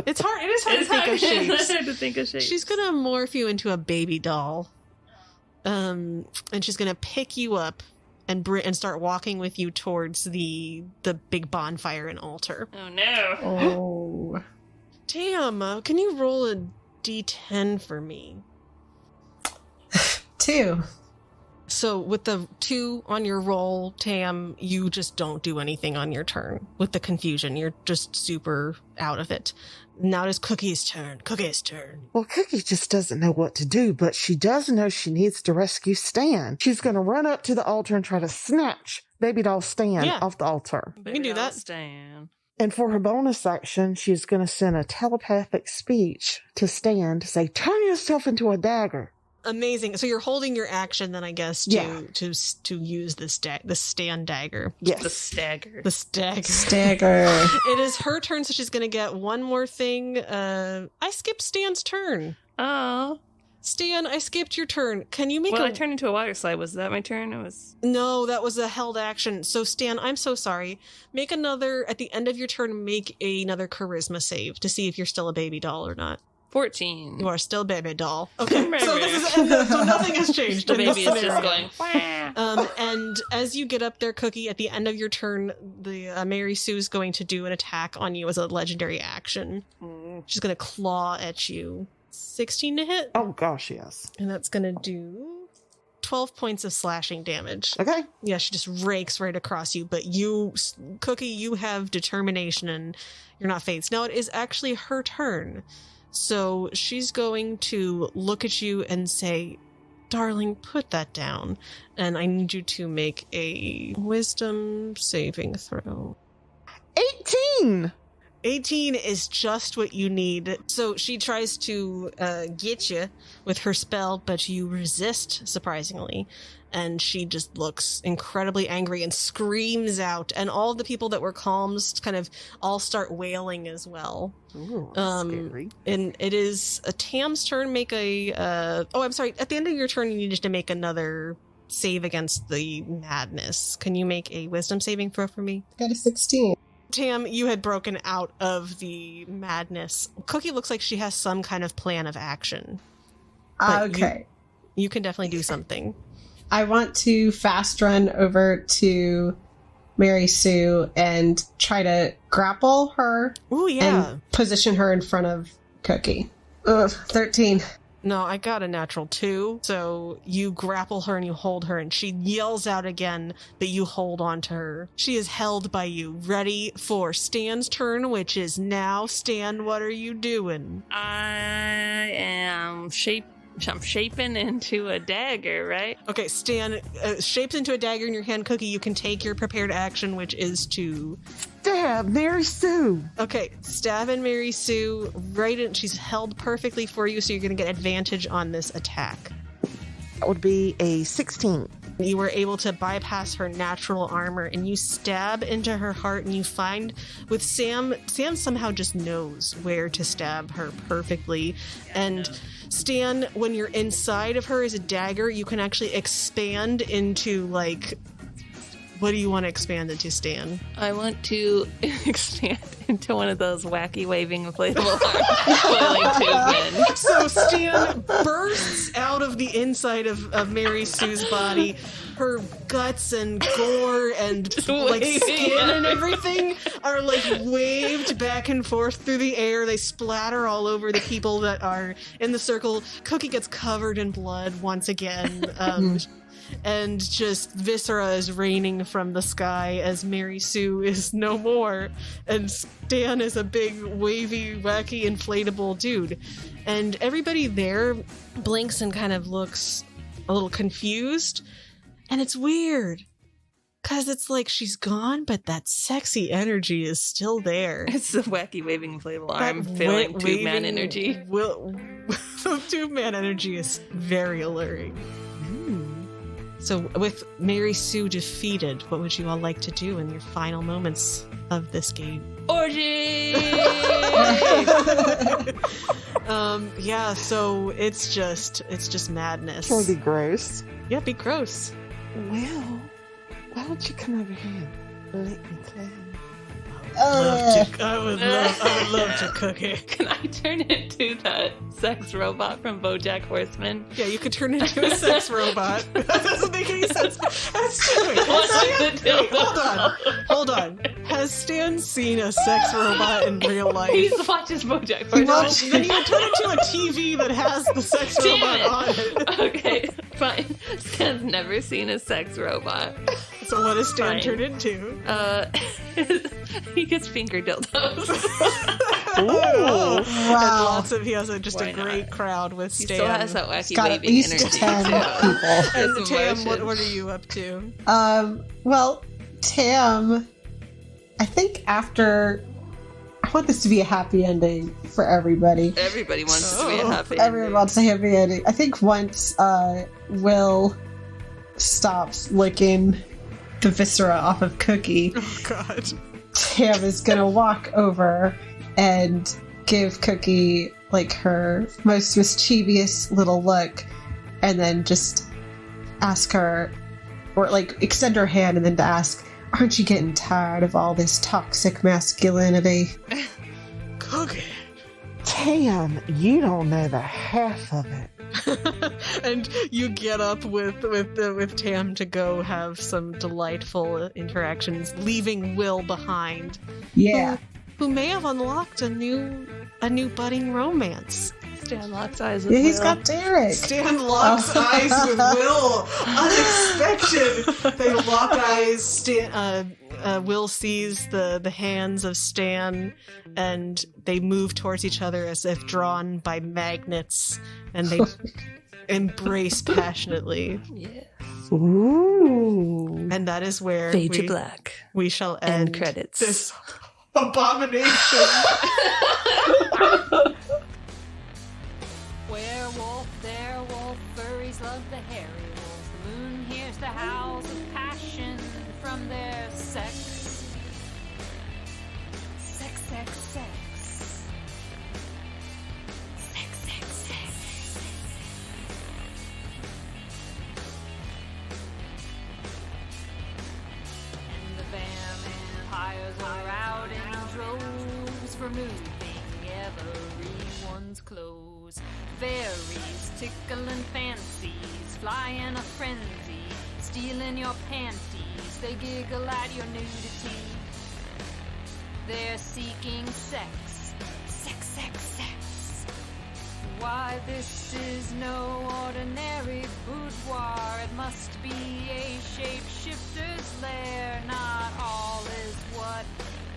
It's hard. It is hard to think of shapes. It's hard to think of shapes. She's gonna morph you into a baby doll, and she's gonna pick you up and start walking with you towards the big bonfire and altar. Oh no! Oh. Tam, can you roll a d10 for me? 2. So with the 2 on your roll, Tam, you just don't do anything on your turn. With the confusion, you're just super out of it. Now it is Cookie's turn. Well, Cookie just doesn't know what to do, but she does know she needs to rescue Stan. She's going to run up to the altar and try to snatch baby doll Stan off the altar. You can do that. Stan. And for her bonus action, she's going to send a telepathic speech to Stan to say, turn yourself into a dagger. Amazing. So you're holding your action then, I guess, to use this Stan dagger. Yes. The stagger. Stagger. It is her turn, so she's going to get one more thing. I skipped Stan's turn. Oh. Stan, I skipped your turn. Can you make I turned into a water slide. Was that my turn? No, that was a held action. So Stan, I'm so sorry. At the end of your turn, make another charisma save to see if you're still a baby doll or not. 14. You are still baby doll. Okay, so nothing has changed. The in this baby is just scenario. going, and as you get up there, Cookie, at the end of your turn, the Mary Sue's going to do an attack on you as a legendary action. She's going to claw at you. 16 to hit? Oh, gosh, yes. And that's going to do 12 points of slashing damage. Okay. Yeah, she just rakes right across you. But you, Cookie, you have determination and you're not phased. Now, it is actually her turn. So she's going to look at you and say, darling, put that down. And I need you to make a wisdom saving throw. 18! 18 is just what you need. So she tries to get you with her spell, but you resist, surprisingly. And she just looks incredibly angry and screams out. And all the people that were calmed kind of all start wailing as well. Ooh, scary. And it is a Tam's turn. Make a... I'm sorry. At the end of your turn, you needed to make another save against the madness. Can you make a wisdom saving throw for me? Got a 16. Tam, you had broken out of the madness. Cookie looks like she has some kind of plan of action. But Okay. You can definitely do something. I want to fast run over to Mary Sue and try to grapple her. Ooh, yeah. And position her in front of Cookie. Ugh, 13. No, I got a natural 2. So you grapple her and you hold her, and she yells out again, but you hold on to her. She is held by you, ready for Stan's turn, which is now. Stan, what are you doing? I'm shaping into a dagger, right? Okay, Stan shapes into a dagger in your hand. Cookie, you can take your prepared action, which is to stab Mary Sue. Okay, stab in Mary Sue right in. She's held perfectly for you, so you're going to get advantage on this attack. That would be a 16. You were able to bypass her natural armor, and you stab into her heart, and you find with Sam somehow just knows where to stab her perfectly. And Stan, when you're inside of her as a dagger, you can actually expand into, like, what do you want to expand into, Stan? I want to expand into one of those wacky waving inflatable arms flailing tube men. So Stan bursts out of the inside of Mary Sue's body. Her guts and gore and like skin and everything are like waved back and forth through the air. They splatter all over the people that are in the circle. Cookie gets covered in blood once again. And just viscera is raining from the sky as Mary Sue is no more. And Stan is a big, wavy, wacky, inflatable dude. And everybody there blinks and kind of looks a little confused. And it's weird. Because it's like she's gone, but that sexy energy is still there. It's the wacky waving inflatable arm feeling tube-man energy. Tube-man energy is very alluring. So with Mary Sue defeated, what would you all like to do in your final moments of this game? Orgy! Yeah, so it's just madness. Can we be gross? Yeah, be gross. Well, why don't you come over here and let me play? I would love to cook it. Can I turn into that sex robot from BoJack Horseman? Yeah, you could turn into a sex robot. That doesn't make any sense. That's stupid. Hold on. Has Stan seen a sex robot in real life? He watches BoJack Horseman. Then you turn into a TV that has the sex robot on it. Okay, fine. Stan's never seen a sex robot. So what does Stan turn into? He gets finger dildos. Ooh. Wow. And he has a great crowd with Stan. He still has that wacky got waving at least energy 10 people. And Tam, what are you up to? Well, Tam, I think after... I want this to be a happy ending for everybody. Everybody wants it to be a happy ending. Everyone wants a happy ending. I think once Will stops licking the viscera off of Cookie... Oh, God. Tam is gonna walk over and give Cookie like her most mischievous little look, and then just ask her, or like extend her hand and then to ask, aren't you getting tired of all this toxic masculinity? Cookie. Tam, you don't know the half of it. And you get up with Tam to go have some delightful interactions, leaving Will behind. Yeah. Who may have unlocked a new budding romance. Stan locks eyes with Yeah, he's Will. got Derek. Stan locks eyes with Will. Unexpected. They lock eyes. Will sees the hands of Stan, and they move towards each other as if drawn by magnets, and they embrace passionately. Yes. Ooh. And that is where Fade to black. We shall end credits. This abomination. Werewolf, werewolf, furries love the hairy wolves. The moon hears the howls of passion from their sex. Sex, sex, sex. Sex, sex, sex. And the vampires are out in droves, removing everyone's clothes. Fairies tickling fancies, fly in a frenzy, stealing your panties, they giggle at your nudity. They're seeking sex, sex, sex, sex. Why, this is no ordinary boudoir. It must be a shapeshifter's lair. Not all is what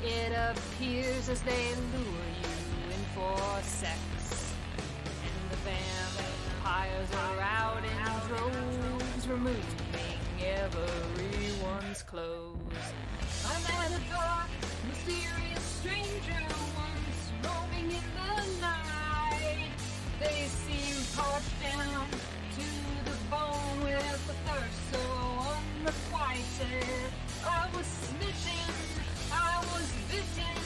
it appears as they lure you in for sex. And the vampires are out in droves, removing everyone's clothes. I met a dark, mysterious stranger once, roaming in the night. They seemed parched down to the bone with the thirst so unrequited. I was smitten, I was bitten,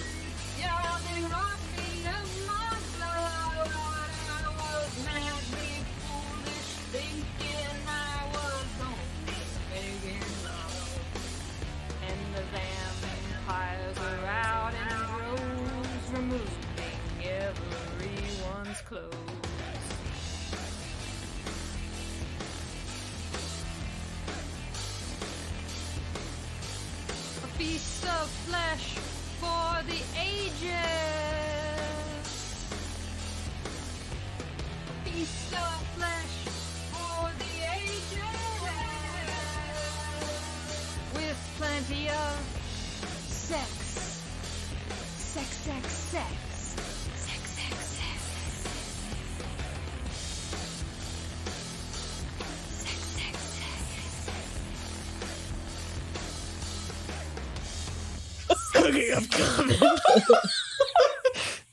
yeah, they robbed me of my blood. I was madly foolish, thinking I was only making love. And the vampires are out in droves, removing everyone's clothes. A feast of flesh for the ages. A feast of flesh for the ages. With plenty of sex. Sex, sex, sex. Sex, sex, sex. Sex, sex, sex. Cookie, I'm coming.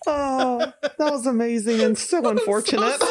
Oh, that was amazing and so unfortunate.